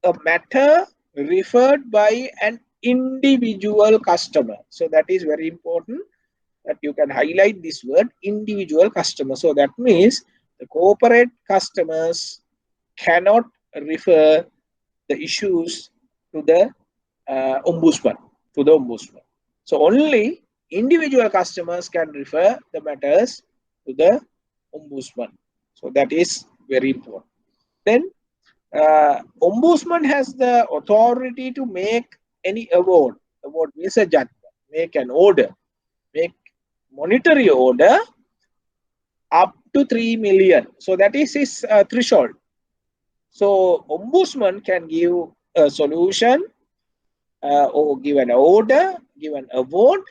a matter referred by an individual customer. So that is very important that you can highlight this word, individual customer. So that means the corporate customers cannot refer the issues to the ombudsman, So only individual customers can refer the matters to the ombudsman. So that is very important. Then ombudsman has the authority to make any award. Award means a judgment. Make an order. Make monetary order up to 3 million. So that is his threshold. So ombudsman can give a solution or give an order, give an award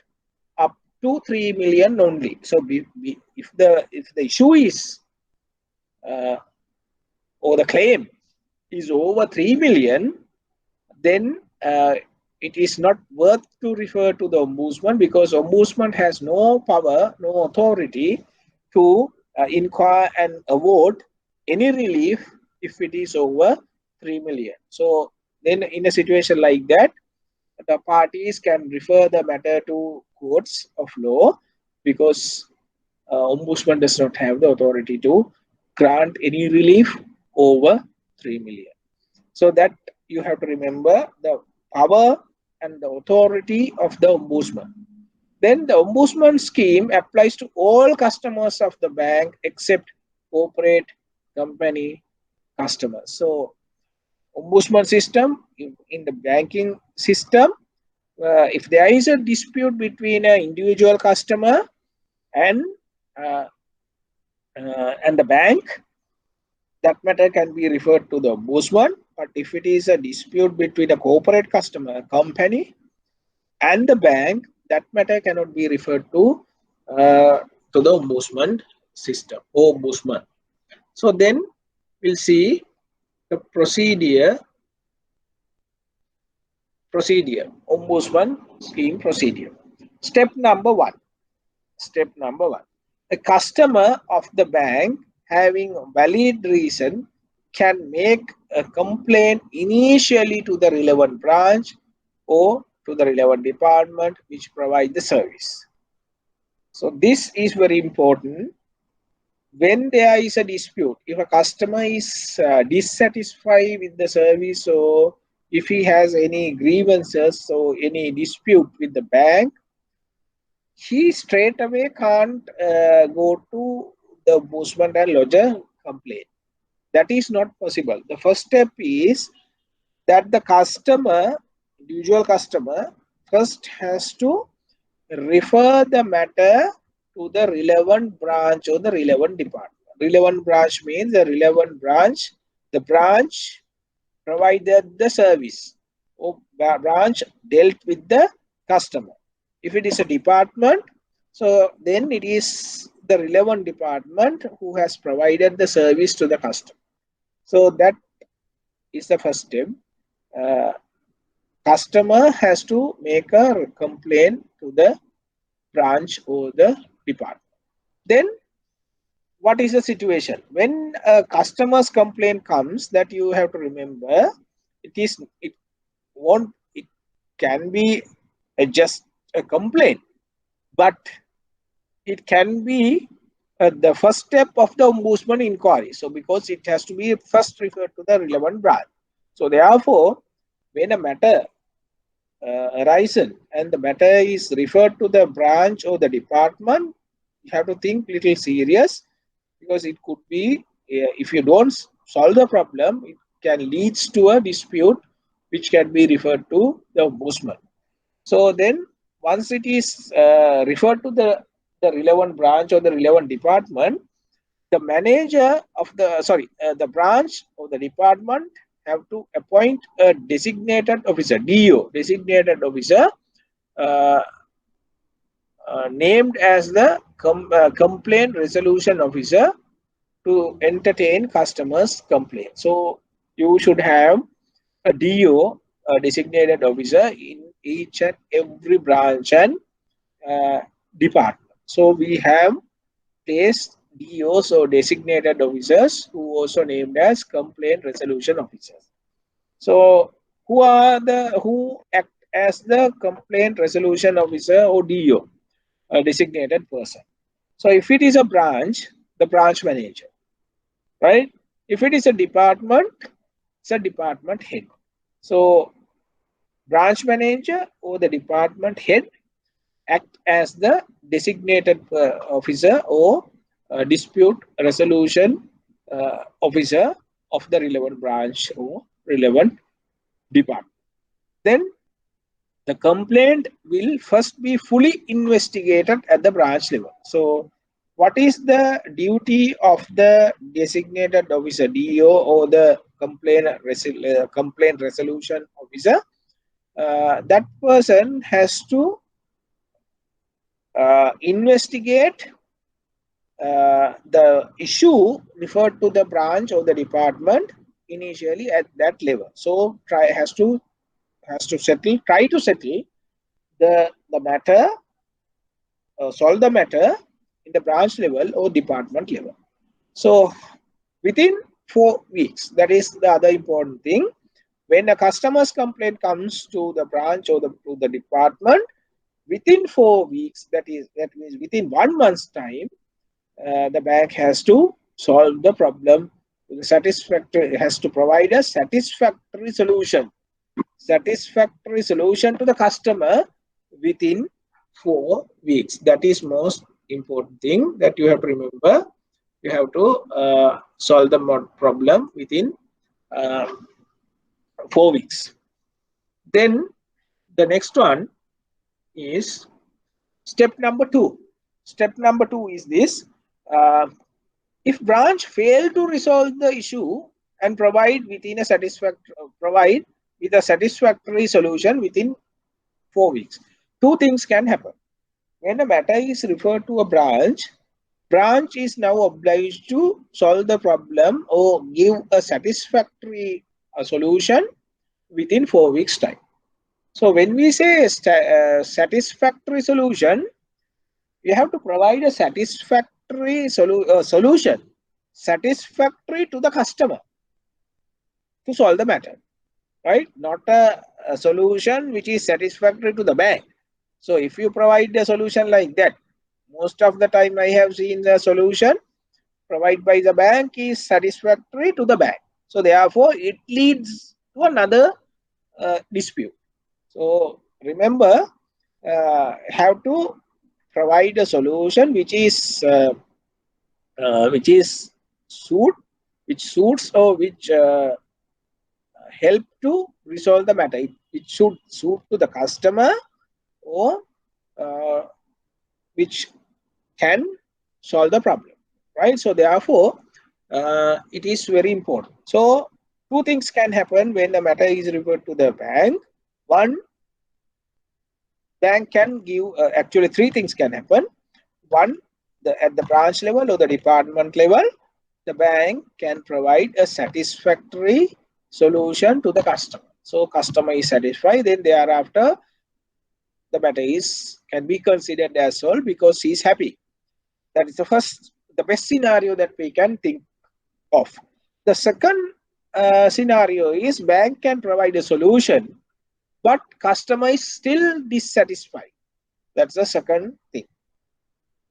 up to 3 million only. So if the issue is or the claim is over 3 million, then it is not worth to refer to the ombudsman, because ombudsman has no power, no authority to inquire and award any relief if it is over 3 million. So then in a situation like that, the parties can refer the matter to courts of law, because ombudsman does not have the authority to grant any relief over 3 million. So that you have to remember the power and the authority of the ombudsman. Then the ombudsman scheme applies to all customers of the bank except corporate company customers. So ombudsman system in the banking system, if there is a dispute between an individual customer and uh, the bank, that matter can be referred to the ombudsman. But if it is a dispute between a corporate customer company and the bank, that matter cannot be referred uh, to the ombudsman system or ombudsman. So then we'll see the procedure, ombudsman scheme procedure. Step number one. Step number one. A customer of the bank having valid reason can make a complaint initially to the relevant branch or to the relevant department which provide the service. So this is very important. When there is a dispute, if a customer is dissatisfied with the service, or if he has any grievances or any dispute with the bank, he straight away can't go to the ombudsman and lodge a complaint. That is not possible. The first step is that the customer, individual customer, first has to refer the matter to the relevant branch or the relevant department. Relevant branch means the relevant branch, the branch provided the service or branch dealt with the customer. If it is a department, so then it is the relevant department who has provided the service to the customer. So that is the first step. Uh, Customer has to make a complaint to the branch or the department. Then what is the situation when a customer's complaint comes? That you have to remember, it won't it can be just a complaint, but it can be the first step of the ombudsman inquiry. So because it has to be first referred to the relevant branch, so therefore when a matter arisen and the matter is referred to the branch or the department, you have to think little serious, because it could be, if you don't solve the problem, it can leads to a dispute which can be referred to the ombudsman. So then once it is referred to the relevant branch or the relevant department, the manager of the branch or the department have to appoint a designated officer, DO, designated officer, uh, named as the complaint resolution officer to entertain customers' complaints. So you should have a DO, a designated officer, in each and every branch and uh, department. So we have placed DOs or designated officers who also named as complaint resolution officers. So who act as the complaint resolution officer or DO, a designated person? So if it is a branch, the branch manager, right? If it is a department, it's a department head. So branch manager or the department head act as the designated officer or dispute resolution officer of the relevant branch or relevant department. Then the complaint will first be fully investigated at the branch level. So what is the duty of the designated officer, DO, or the complaint resolution officer? That person has to investigate the issue referred to the branch or the department initially at that level. So try to settle the matter, solve the matter in the branch level or department level. So within 4 weeks, that is the other important thing. When a customer's complaint comes to the branch or to the department, within 4 weeks, that means within 1 month's time, the bank has to solve the problem. It has to provide a satisfactory solution to the customer within 4 weeks. That is most important thing that you have to remember. You have to solve the problem within uh, 4 weeks. Then the next one is step number 2. Step number 2 is this. Uh, if branch fail to resolve the issue and provide with a satisfactory solution within 4 weeks, two things can happen. When a matter is referred to a branch is now obliged to solve the problem or give a satisfactory solution within 4 weeks time. So when we say satisfactory solution, we have to provide a satisfactory solution satisfactory to the customer to solve the matter, right? Not a solution which is satisfactory to the bank. So if you provide a solution like that, most of the time I have seen the solution provided by the bank is satisfactory to the bank. So therefore, it leads to another dispute. So remember, have to provide a solution which is which suits or which help to resolve the matter. It should suit to the customer or uh, which can solve the problem, right? So therefore, it is very important. So two things can happen when the matter is referred to the bank. One, bank can give actually three things can happen. One, at the branch level or the department level, the bank can provide a satisfactory solution to the customer. So customer is satisfied, then thereafter the matter is can be considered as solved because he is happy. That is the best scenario that we can think of. The second scenario is bank can provide a solution, but customer is still dissatisfied. That's the second thing,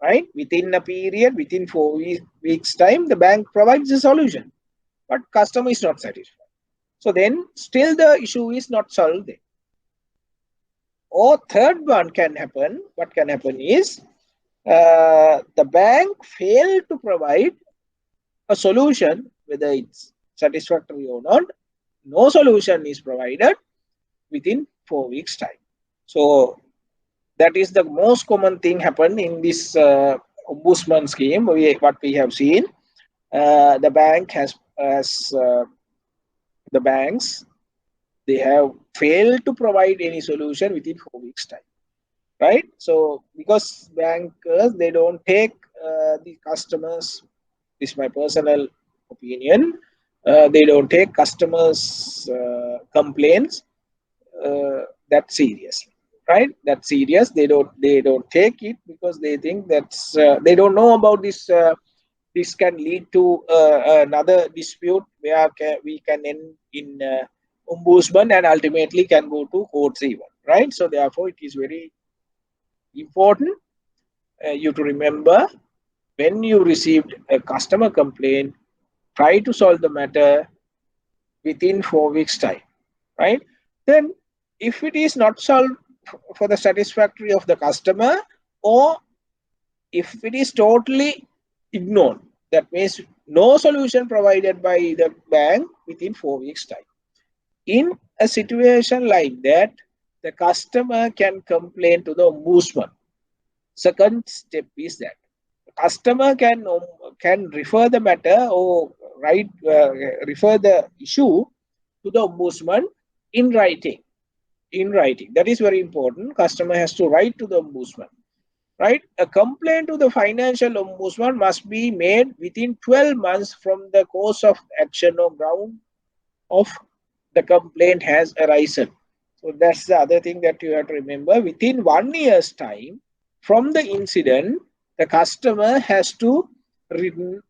right? Within a period, within 4 weeks time, the bank provides a solution, but customer is not satisfied. So then still the issue is not solved there. Or third one can happen. What can happen is the bank failed to provide a solution, whether it's satisfactory or not. No solution is provided within 4 weeks time. So that is the most common thing happen in this ombudsman scheme. What we have seen, the bank the banks, they have failed to provide any solution within 4 weeks time, right? So because bankers, they don't take the customers, this is my personal opinion, they don't take customers complaints that seriously, right? That serious. They don't take it because they think that's they don't know about this. This can lead to another dispute where we can end in ombudsman and ultimately can go to courts even, right? So therefore, it is very important you to remember, when you received a customer complaint, try to solve the matter within 4 weeks time, right? Then if it is not solved for the satisfactory of the customer, or if it is totally ignored, that means no solution provided by the bank within 4 weeks time. In a situation like that, the customer can complain to the ombudsman. Second step is that customer can refer the matter or refer the issue to the ombudsman in writing. In writing, that is very important. Customer has to write to the ombudsman, right? A complaint to the financial ombudsman must be made within 12 months from the course of action or ground of the complaint has arisen. So that's the other thing that you have to remember. Within 1 year's time from the incident, the customer has to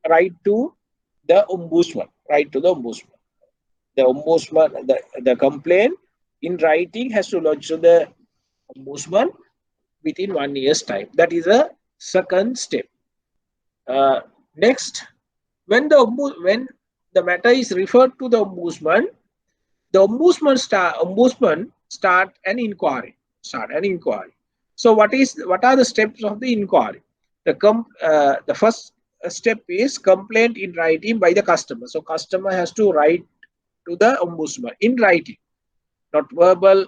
write to the ombudsman. Write to the ombudsman. The ombudsman, the complaint in writing has to lodge to the ombudsman within 1 year's time. That is a second step. Next, when the matter is referred to the ombudsman start an inquiry. So what are the steps of the inquiry? The first step is complaint in writing by the customer. So customer has to write to the ombudsman in writing, not verbal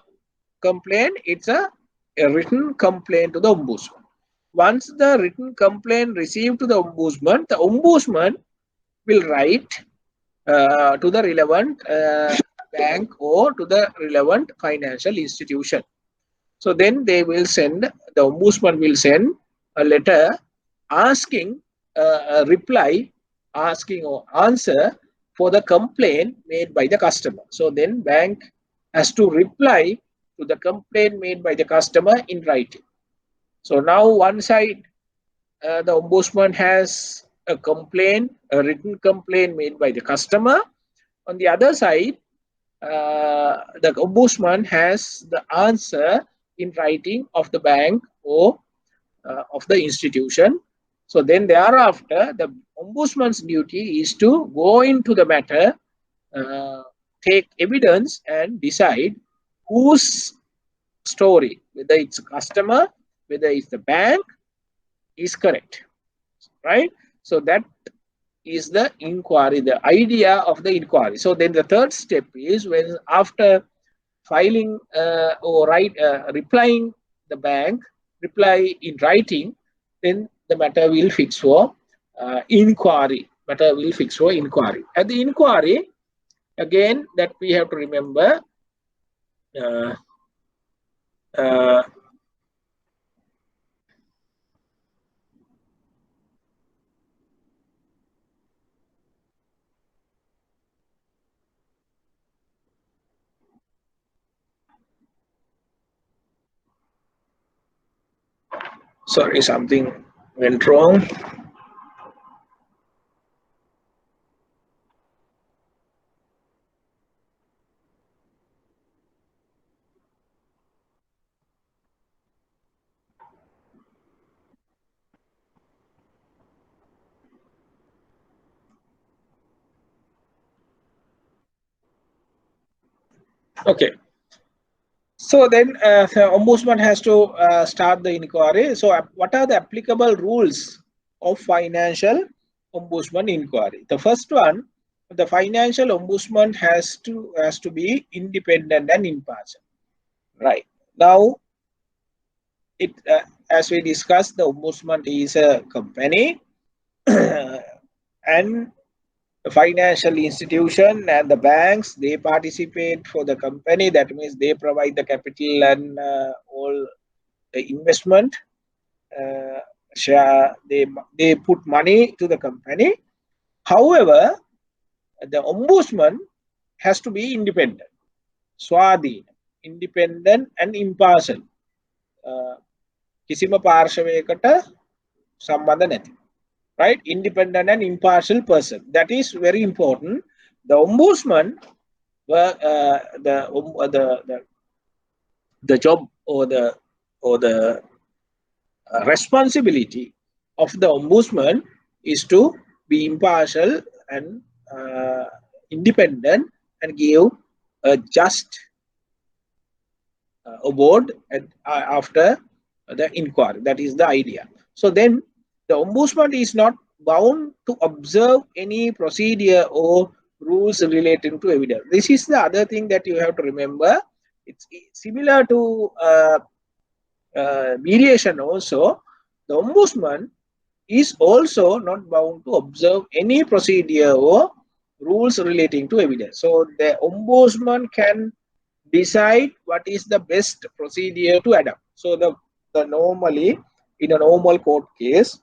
complaint. It's a written complaint to the ombudsman. Once the written complaint received to the ombudsman will write to the relevant bank or to the relevant financial institution. So then they will send, the ombudsman will send a letter asking a reply, asking or answer for the complaint made by the customer. So then bank has to reply to the complaint made by the customer in writing. So now one side, the ombudsman has a complaint, a written complaint made by the customer. On the other side, the ombudsman has the answer in writing of the bank or of the institution. So then thereafter, the ombudsman's duty is to go into the matter, uh, take evidence and decide whose story, whether it's a customer, whether it's the bank, is correct, right? So that is the inquiry, the idea of the inquiry. So then the third step is when after filing or replying the bank, reply in writing, then the matter will fix for inquiry. Matter will fix for inquiry. At the inquiry, again, that we have to remember, uh, uh, sorry, something went wrong. Okay. So then the ombudsman has to start the inquiry. So what are the applicable rules of financial ombudsman inquiry? The first one, the financial ombudsman has to be independent and impartial. Right. Now, it as we discussed, the ombudsman is a company and the financial institution and the banks, they participate for the company. That means they provide the capital and all the investment, share, they put money to the company. However, the ombudsman has to be independent, swadhina, independent and impartial. කිසිම පාර්ශවයකට සම්බන්ධ නැති, right? Independent and impartial person, that is very important. The ombudsman, the job or the responsibility of the ombudsman is to be impartial and independent and give a just award after the inquiry. That is the idea. So then the ombudsman is not bound to observe any procedure or rules relating to evidence. This is the other thing that you have to remember. It's similar to mediation also. The ombudsman is also not bound to observe any procedure or rules relating to evidence. So the ombudsman can decide what is the best procedure to adopt. So the normally in a normal court case,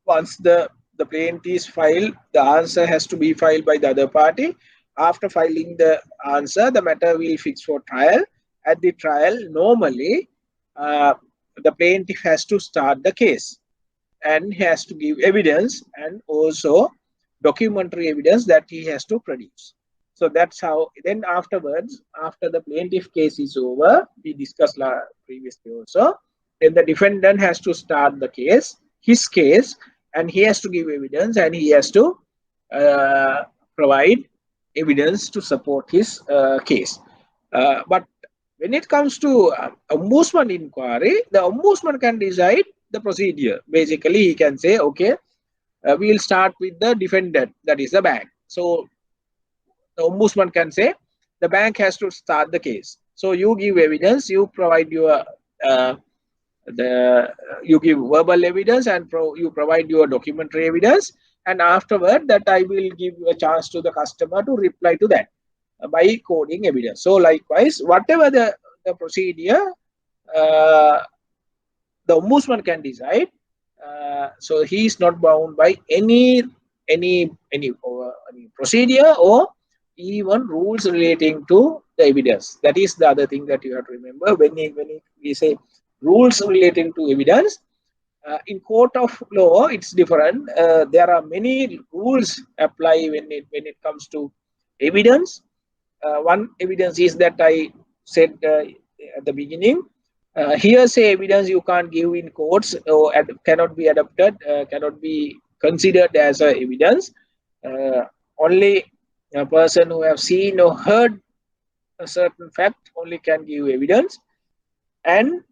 once the plaintiff is filed, the answer has to be filed by the other party. After filing the answer, the matter will fix for trial. At the trial, normally the plaintiff has to start the case and he has to give evidence and also documentary evidence that he has to produce. So that's how, then afterwards, after the plaintiff case is over, we discussed previously also, then the defendant has to start the case, his case, and he has to give evidence and he has to provide evidence to support his case. But When it comes to ombudsman inquiry, the ombudsman can decide the procedure. Basically, he can say, okay, we will start with the defendant, that is the bank. So the ombudsman can say the bank has to start the case. So you give evidence, you provide your uh, you give verbal evidence and you provide your documentary evidence, and afterward that I will give a chance to the customer to reply to that by coding evidence. So likewise, whatever the procedure, uh, the ombudsman can decide. So he is not bound by any procedure or even rules relating to the evidence. That is the other thing that you have to remember we say rules relating to evidence. In court of law, it's different. There are many rules apply when it comes to evidence. One evidence is that I said at the beginning. Hearsay evidence you can't give in courts or cannot be adopted, cannot be considered as evidence. Uh, Only a person who have seen or heard a certain fact only can give evidence. And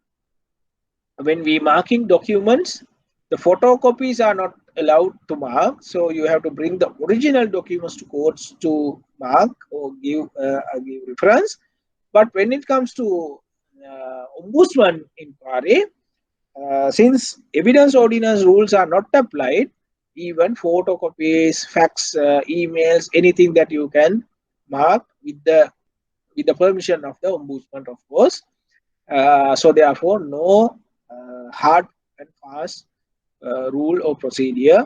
when we marking documents, the photocopies are not allowed to mark, so you have to bring the original documents to courts to mark or give reference. But when it comes to ombudsman inquiry, since evidence ordinance rules are not applied, even photocopies, fax, emails, anything that you can mark with the permission of the ombudsman, of course. So therefore, no hard and fast rule or procedure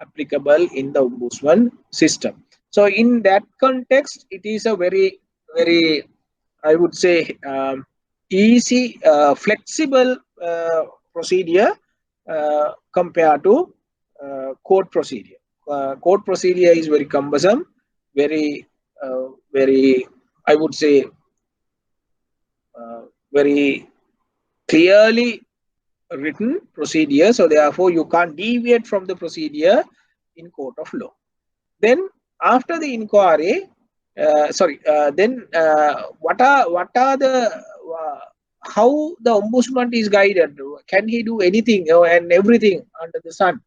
applicable in the ombudsman system. So in that context, it is a very, I would say, easy, flexible procedure compared to court procedure. Court procedure is very cumbersome, very, I would say, very clearly written procedure. So therefore, you can't deviate from the procedure in court of law. Then after the inquiry, then what are the how the ombudsman is guided? Can he do anything and everything under the sun?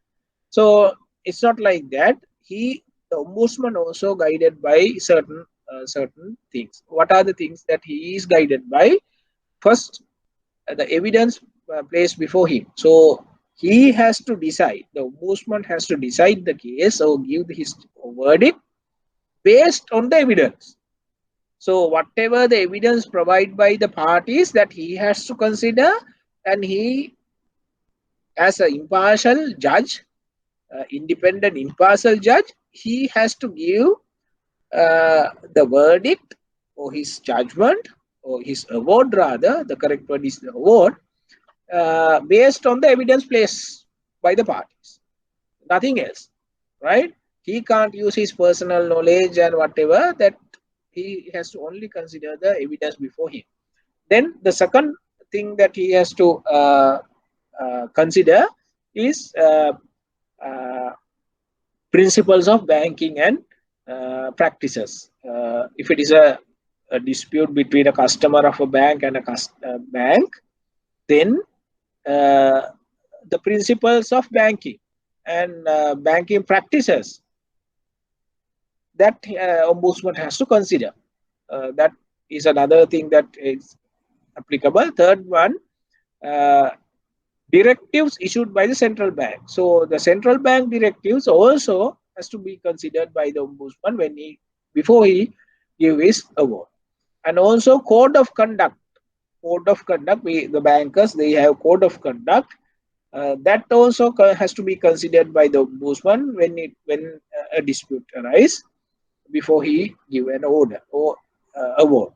So it's not like that. The ombudsman also guided by certain things. What are the things that he is guided by? First, the evidence placed before him. So he has to decide. The ombudsman has to decide the case or give his verdict based on the evidence. So whatever the evidence provided by the parties, that he has to consider, and he, as an impartial judge, independent impartial judge, he has to give the verdict or his judgment or his award, rather the correct word is the award, based on the evidence placed by the parties, nothing else, right? He can't use his personal knowledge and whatever, that he has to only consider the evidence before him. Then the second thing that he has to consider is uh, principles of banking and practices. If it is a dispute between a customer of a bank and a bank, then the principles of banking and banking practices that ombudsman has to consider. That is another thing that is applicable. Third one, uh, directives issued by the central bank. So the central bank directives also has to be considered by the ombudsman before he give his award. And also code of conduct. The bankers, they have code of conduct. That also has to be considered by the ombudsman when a dispute arises before he give an order or award.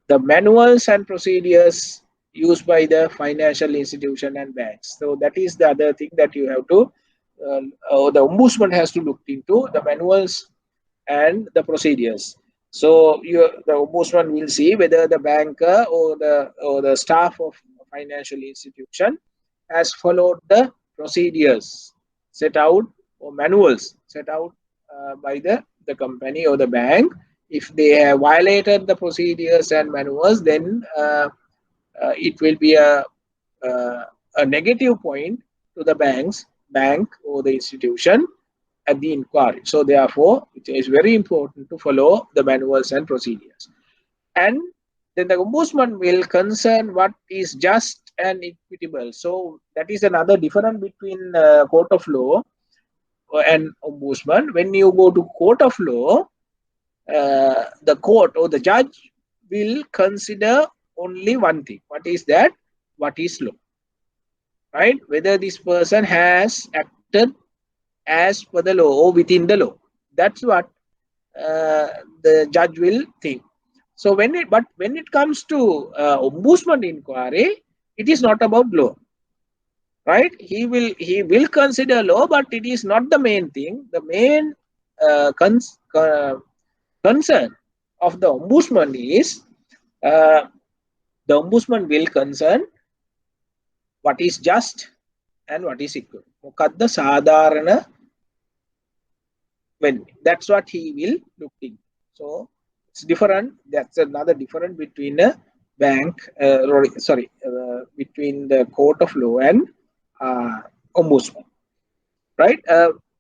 The manuals and procedures used by the financial institution and banks. So that is the other thing that you have to, or the ombudsman has to look into the manuals and the procedures. So the ombudsman will see whether the banker or the staff of financial institution has followed the procedures set out or manuals set out by the company or the bank If they have violated the procedures and manuals, then it will be a negative point to the bank or the institution at the inquiry. So therefore, it is very important to follow the manuals and procedures. And then the ombudsman will concern what is just and equitable. So that is another difference between court of law and ombudsman. When you go to court of law, the court or the judge will consider only one thing. What is that? What is law? Right? Whether this person has acted as per the law or within the law. That's what the judge will think. So when it comes to ombudsman inquiry, it is not about law, right? He will consider law, but it is not the main thing. The main concern of the ombudsman is the ombudsman will concern what is just and what is equal. Mokadda sadharana when that's what he will look in. So it's different. That's another difference between a bank, between the court of law and ombudsman, right?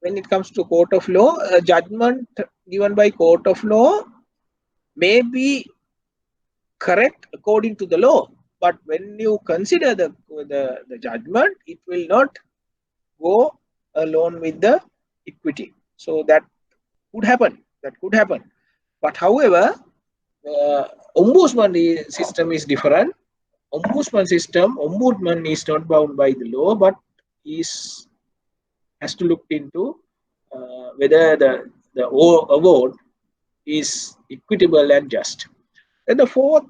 When it comes to court of law, judgment given by court of law may be correct according to the law, but when you consider the judgment, it will not go along with the equity. So that could happen. That could happen. But however, ombudsman system is different. Ombudsman is not bound by the law, but has to look into whether the award is equitable and just. And the fourth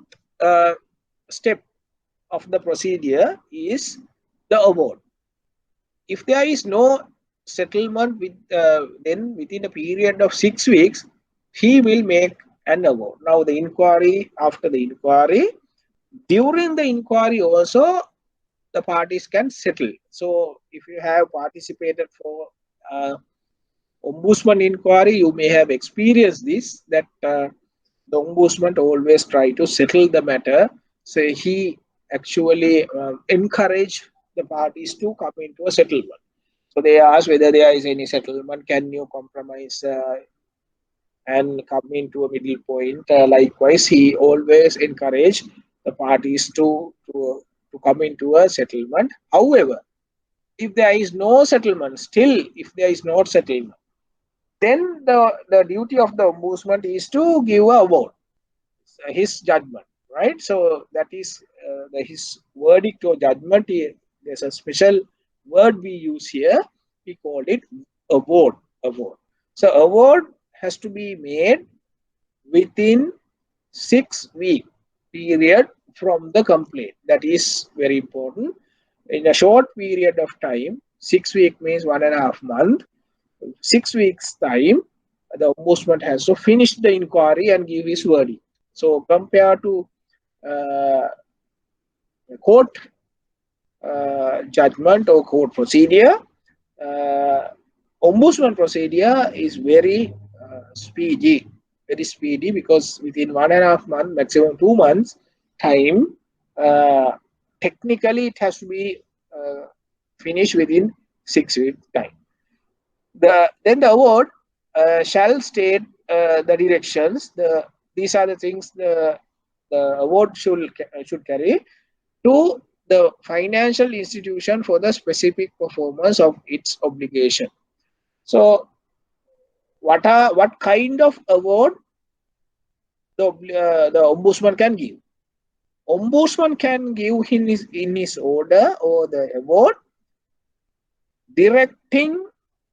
step of the procedure is the award. If there is no settlement then within a period of 6 weeks, he will make an award. Now after the inquiry, during the inquiry also, the parties can settle. So if you have participated for ombudsman inquiry, you may have experienced this, that the ombudsman always try to settle the matter. So he actually encourage the parties to come into a settlement. So they ask whether there is any settlement, can you compromise and come into a middle point. Likewise, he always encourage the parties to come into a settlement. However, if there is no settlement, then the duty of the ombudsman is to give a award, his judgment, right? So that is his verdict or judgment. There's a special word we use here. We call it award. So award has to be made within 6 week period from the complaint. That is very important. In a short period of time, 6 week means 1.5 months. 6 weeks time, the ombudsman has to finish the inquiry and give his verdict. So compared to court judgment or court procedure, ombudsman procedure is very speedy, because within 1.5 months, maximum 2 months time, technically it has to be finished within 6 weeks time. Then the award shall state the directions. These are the things the award should carry to the financial institution for the specific performance of its obligation. So, what kind of award the ombudsman can give? Ombudsman can give in his order or the award directing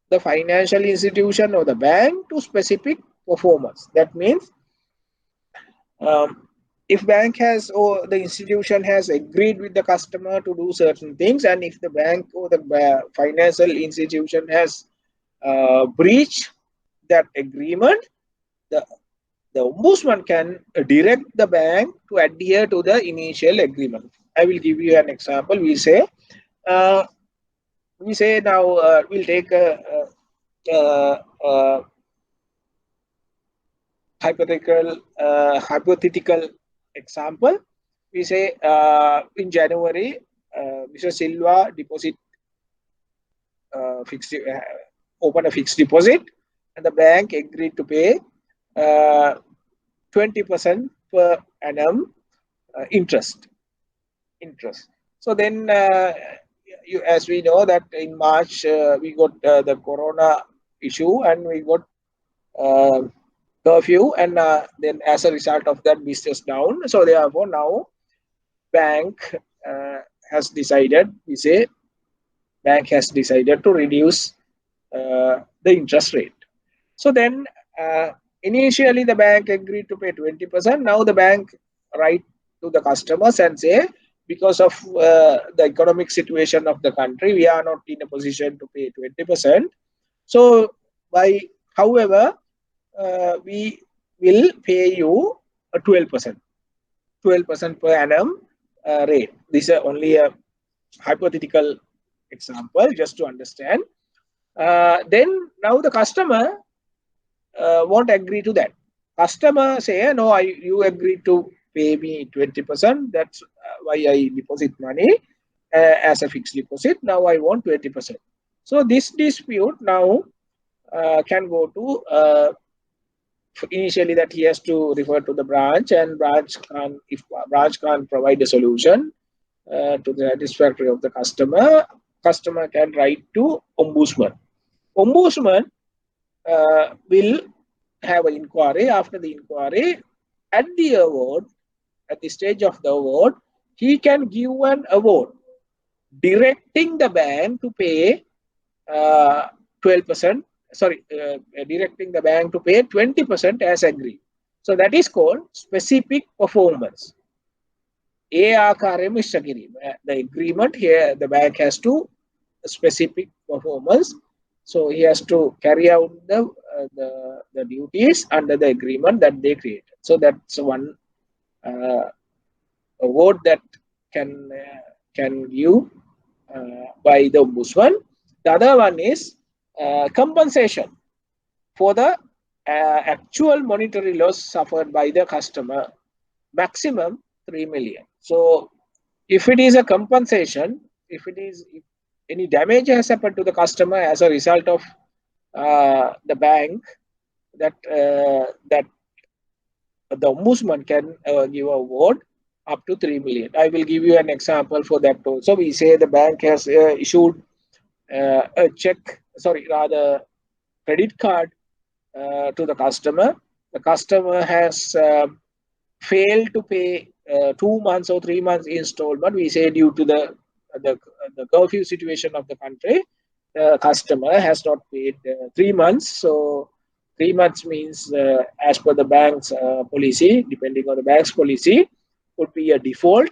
the financial institution or the bank to specific performance. That means if bank has or the institution has agreed with the customer to do certain things, and if the bank or the financial institution has breached that agreement, the ombudsman can direct the bank to adhere to the initial agreement. I will give you an example. We say now we'll take hypothetical example. We say in January, Mr. Silva deposit fixed open a fixed deposit, and the bank agreed to pay 20% per annum interest. So then, as we know that in March we got the corona issue, and we got uh, curfew, and then as a result of that, business down. So therefore now bank has decided, we say bank has decided to reduce the interest rate. So then initially the bank agreed to pay 20%. Now the bank write to the customers and say, because of the economic situation of the country, we are not in a position to pay 20%. So however, we will pay you a 12% per annum rate. This is only a hypothetical example just to understand. Then now the customer won't agree to that. Customer say, no, you agree to pay me 20%. That's why I deposit money as a fixed deposit. Now I want 20%. So this dispute now can go to initially that he has to refer to the branch, and if branch can't provide a solution to the satisfactory of the customer can write to ombudsman. Ombudsman will have an inquiry. After the inquiry, at the stage of the award, he can give an award directing the bank to pay 12%. Directing the bank to pay 20% as agreed. So that is called specific performance. The agreement here, the bank has to specific performance. So he has to carry out the duties under the agreement that they created. So that's one award that can give by the ombudsman. The other one is compensation for the actual monetary loss suffered by the customer, maximum 3 million. So if it is a compensation, if any damage has happened to the customer as a result of the bank, that the ombudsman can give a award up to 3 million. I will give you an example for that also. We say the bank has issued a credit card to the customer. The customer has failed to pay 2 months or 3 months installment. We say due to the curfew situation of the country, the customer has not paid 3 months. So 3 months means, as per the bank's policy, depending on the bank's policy, would be a default,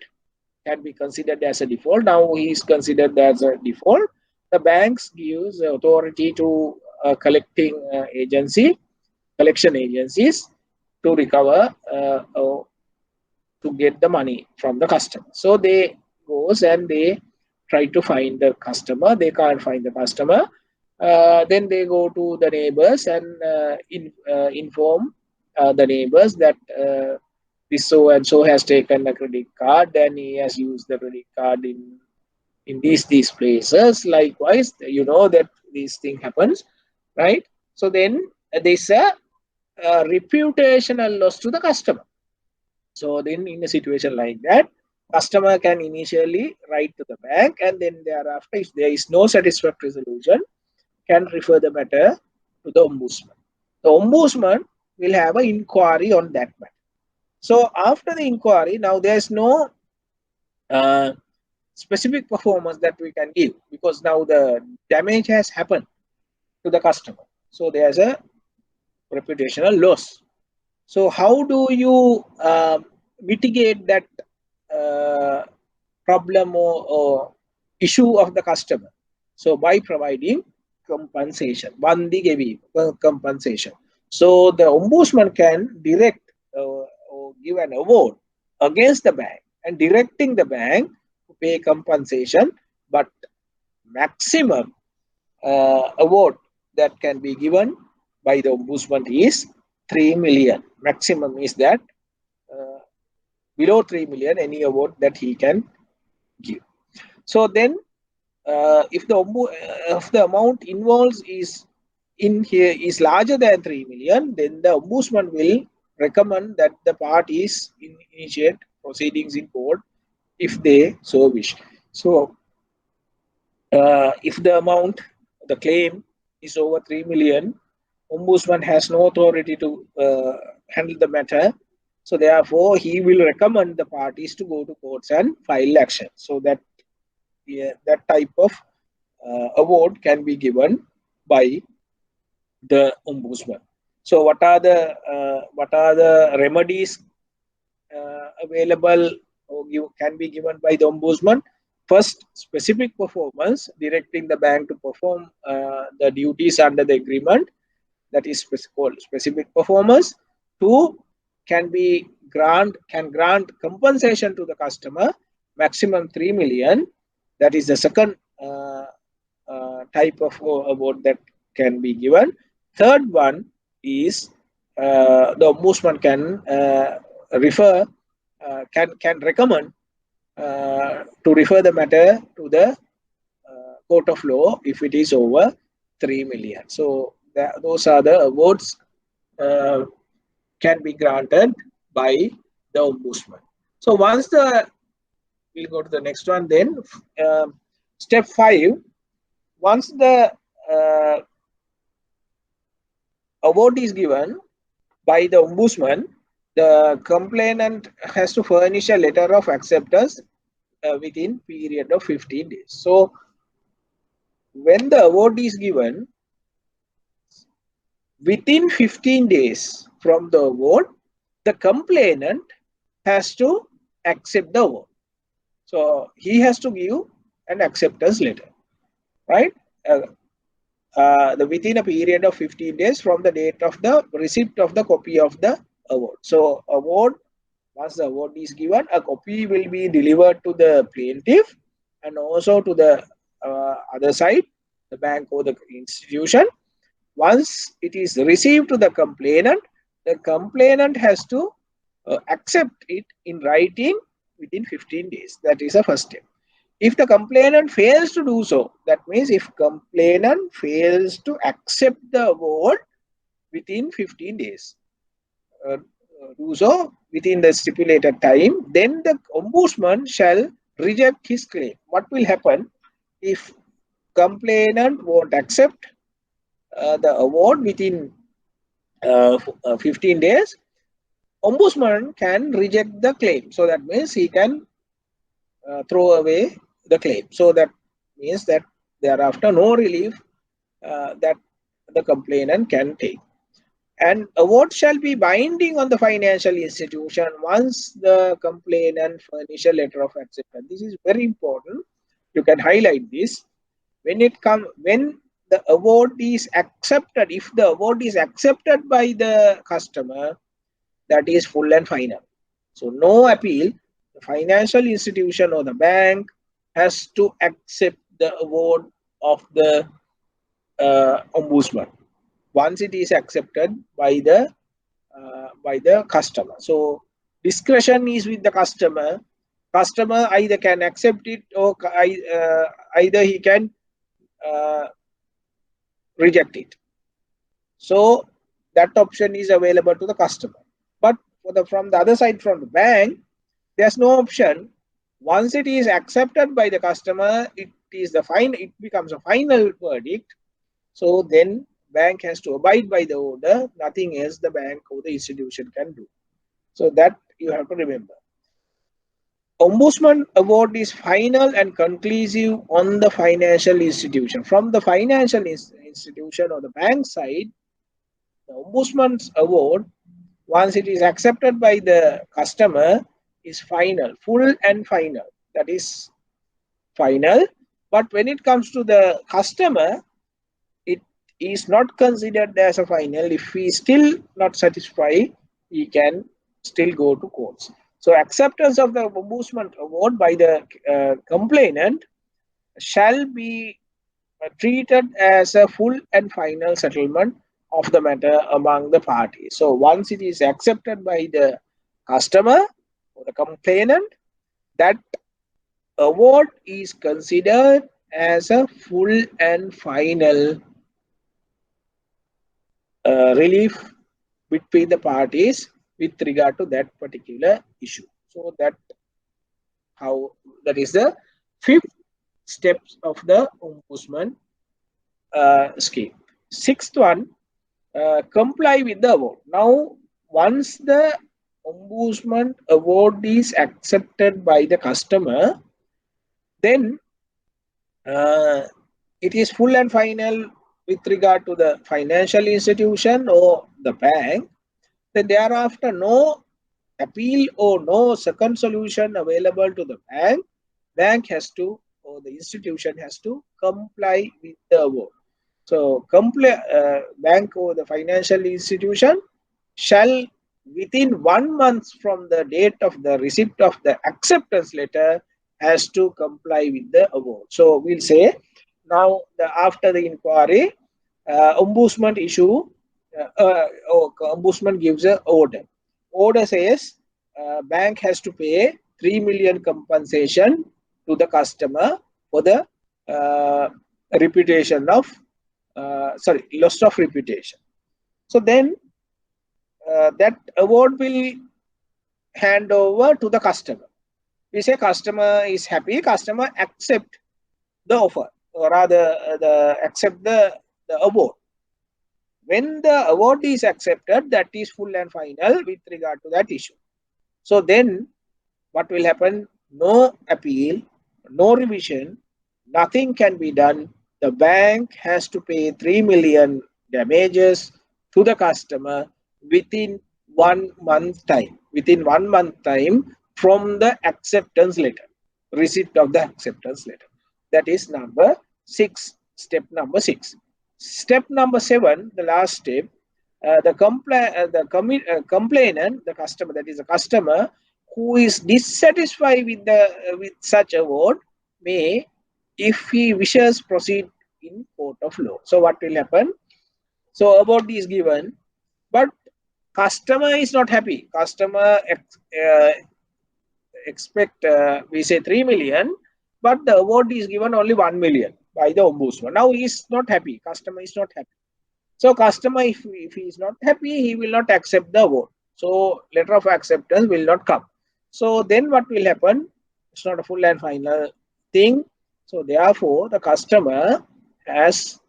can be considered as a default. Now he is considered as a default. The banks gives authority to collection agencies to recover to get the money from the customer. So they goes and they try to find the customer. They can't find the customer. Then they go to the neighbors and inform the neighbors that this so and so has taken a credit card and he has used the credit card in these places. Likewise, you know that this thing happens, right? So then there's a reputational loss to the customer. So then in a situation like that, customer can initially write to the bank, and then thereafter, if there is no satisfactory solution, can refer the matter to the ombudsman. The ombudsman will have an inquiry on that matter. So after the inquiry, now there is no specific performance that we can give, because now the damage has happened to the customer. So there's a reputational loss. So how do you mitigate that problem or issue of the customer? So by providing compensation, compensation. So the ombudsman can direct or give an award against the bank and directing the bank to pay compensation, but maximum award that can be given by the ombudsman is 3 million. Maximum is that below 3 million, any award that he can give. So then, if the amount involved is in here is larger than 3 million, then the ombudsman will recommend that the parties initiate proceedings in court if they so wish. So, if the amount, the claim is over 3 million, ombudsman has no authority to handle the matter. So therefore, he will recommend the parties to go to courts and file action. So that that type of award can be given by the ombudsman. So what are the remedies available or can be given by the ombudsman? First, specific performance, directing the bank to perform the duties under the agreement, that is called specific performance. Two, can grant compensation to the customer, maximum 3 million. That is the second type of award that can be given. Third one is the ombudsman can recommend to refer the matter to the court of law if it is over 3 million. So those are the awards can be granted by the ombudsman. So once we'll go to the next one then. Step 5, once the award is given by the ombudsman, the complainant has to furnish a letter of acceptance within period of 15 days. So when the award is given, within 15 days from the award, the complainant has to accept the award. So he has to give an acceptance letter, right? Within a period of 15 days from the date of the receipt of the copy of the award. So once the award is given, a copy will be delivered to the plaintiff and also to the other side, the bank or the institution. Once it is received to the complainant has to accept it in writing within 15 days. That is the first step. If the complainant fails to do so, that means if complainant fails to accept the award within 15 days, do so within the stipulated time, then the ombudsman shall reject his claim. What will happen if complainant won't accept the award within 15 days? Ombudsman can reject the claim. So that means he can throw away the claim. So that means that thereafter no relief that the complainant can take. And award shall be binding on the financial institution once the complainant furnish a letter of acceptance. This is very important. You can highlight this. When the award is accepted, if the award is accepted by the customer, that is full and final. So no appeal. The financial institution or the bank has to accept the award of the ombudsman once it is accepted by the customer. So discretion is with the customer. Customer either can accept it or either he can reject it. So that option is available to the customer. But from the other side, from the bank, there's no option. Once it is accepted by the customer, it becomes a final verdict. So then bank has to abide by the order. Nothing else the bank or the institution can do. So that you have to remember. Ombudsman award is final and conclusive on the financial institution. From the financial institution or the bank side, the ombudsman's award, once it is accepted by the customer, is final, full and final. That is final. But when it comes to the customer, it is not considered as a final. If he is still not satisfied, he can still go to courts. So acceptance of the ombudsman award by the complainant shall be treated as a full and final settlement of the matter among the parties. So once it is accepted by the customer or the complainant, that award is considered as a full and final relief between the parties with regard to that particular issue. So that is the fifth steps of the ombudsman scheme. Sixth one, comply with the award. Now, once the ombudsman award is accepted by the customer, then uh, it is full and final with regard to the financial institution or the bank. Then thereafter, no appeal or no second solution available to the bank. Bank has to, or the institution has to comply with the award. So, bank or the financial institution shall, within 1 month from the date of the receipt of the acceptance letter, has to comply with the award. So, we'll say now after the inquiry, ombudsman issue, or ombudsman gives a order. Order says bank has to pay 3 million compensation to the customer for the reputation of loss of reputation. So then that award will hand over to the customer. We say customer is happy, customer accept the offer, or rather accept the award. When the award is accepted, that is full and final with regard to that issue. So then what will happen? No appeal, no revision, nothing can be done. The bank has to pay 3 million damages to the customer within 1 month time. Within 1 month time from the acceptance letter, receipt of the acceptance letter. That is number 6. Step number 6. Step number 7, the last step, complainant, the customer, that is a customer who is dissatisfied with such award, may, if he wishes, proceed in court of law. So what will happen? So award is given, but customer is not happy. Customer expect we say 3 million, but the award is given only 1 million by the ombudsman. Now he is not happy. Customer is not happy. So customer, if he is not happy, he will not accept the award. So letter of acceptance will not come. So then what will happen? It's not a full and final thing. So therefore, the customer has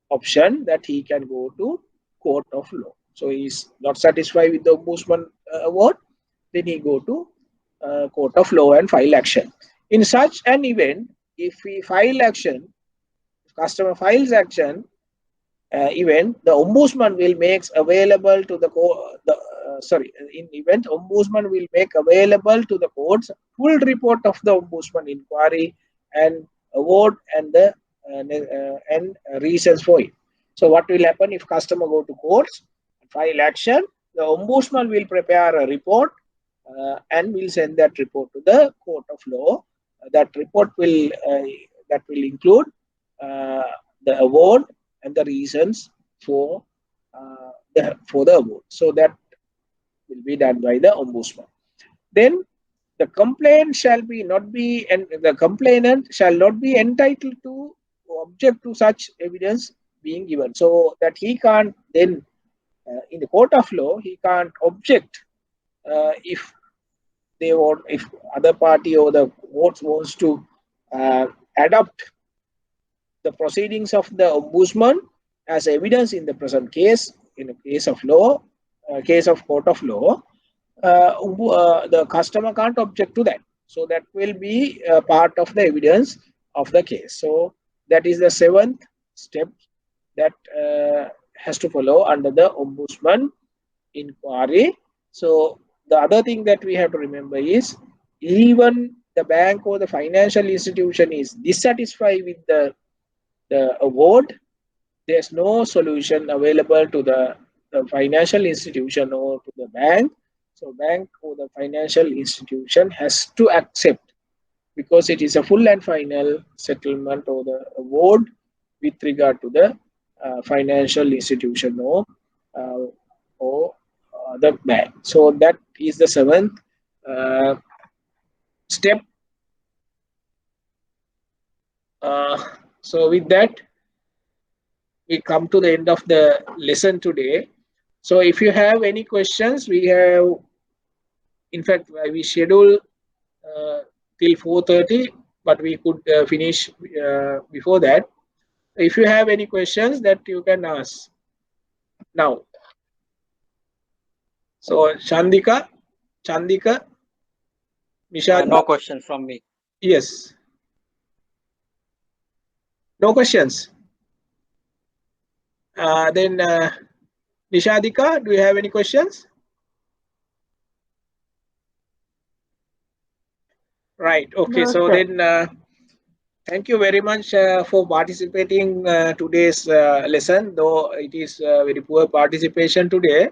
option that he can go to court of law. So he is not satisfied with the ombudsman award, then he go to court of law and file action. In such an event, if we file action, if customer files action, event, the ombudsman will make available to the in event, ombudsman will make available to the courts full report of the ombudsman inquiry and award and the and reasons for it. So what will happen if customer go to courts, file action? The ombudsman will prepare a report and will send that report to the court of law. That report will include the award and the reasons for the award. So that will be done by the ombudsman. Then the complaint shall be not be, and the complainant shall not be entitled to object to such evidence being given. So that he can't then in the court of law he can't object if they want, if other party or the court wants to adopt the proceedings of the ombudsman as evidence in the present case, in a case of law, case of court of law, the customer can't object to that. So that will be part of the evidence of the case. So that is the 7th step that has to follow under the ombudsman inquiry. So the other thing that we have to remember is, even the bank or the financial institution is dissatisfied with the award, there's no solution available to the financial institution or to the bank. So bank or the financial institution has to accept, because it is a full and final settlement or the award with regard to the financial institution or the bank. So that is the seventh step. So with that, we come to the end of the lesson today. So if you have any questions, we have, in fact, we schedule till 4:30, but we could finish before that. If you have any questions that you can ask now. So Chandika, No Nishada, question from me. yes. No questions. Then Nishadika, do you have any questions? Right. Okay. No, So sir. then, thank you very much for participating today's lesson. Though it is very poor participation today.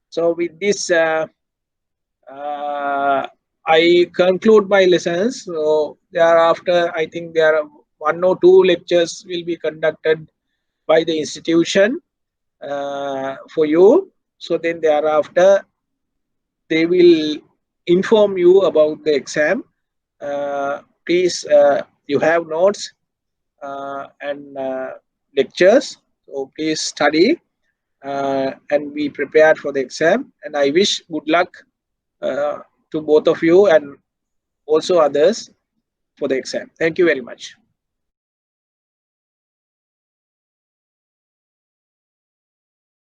So with this, I conclude my lessons. So thereafter, I think there are 1 or 2 lectures will be conducted by the institution for you. So then thereafter, they will inform you about the exam. Please, you have notes and lectures. So please study and be prepared for the exam. And I wish good luck to both of you and also others for the exam. Thank you very much.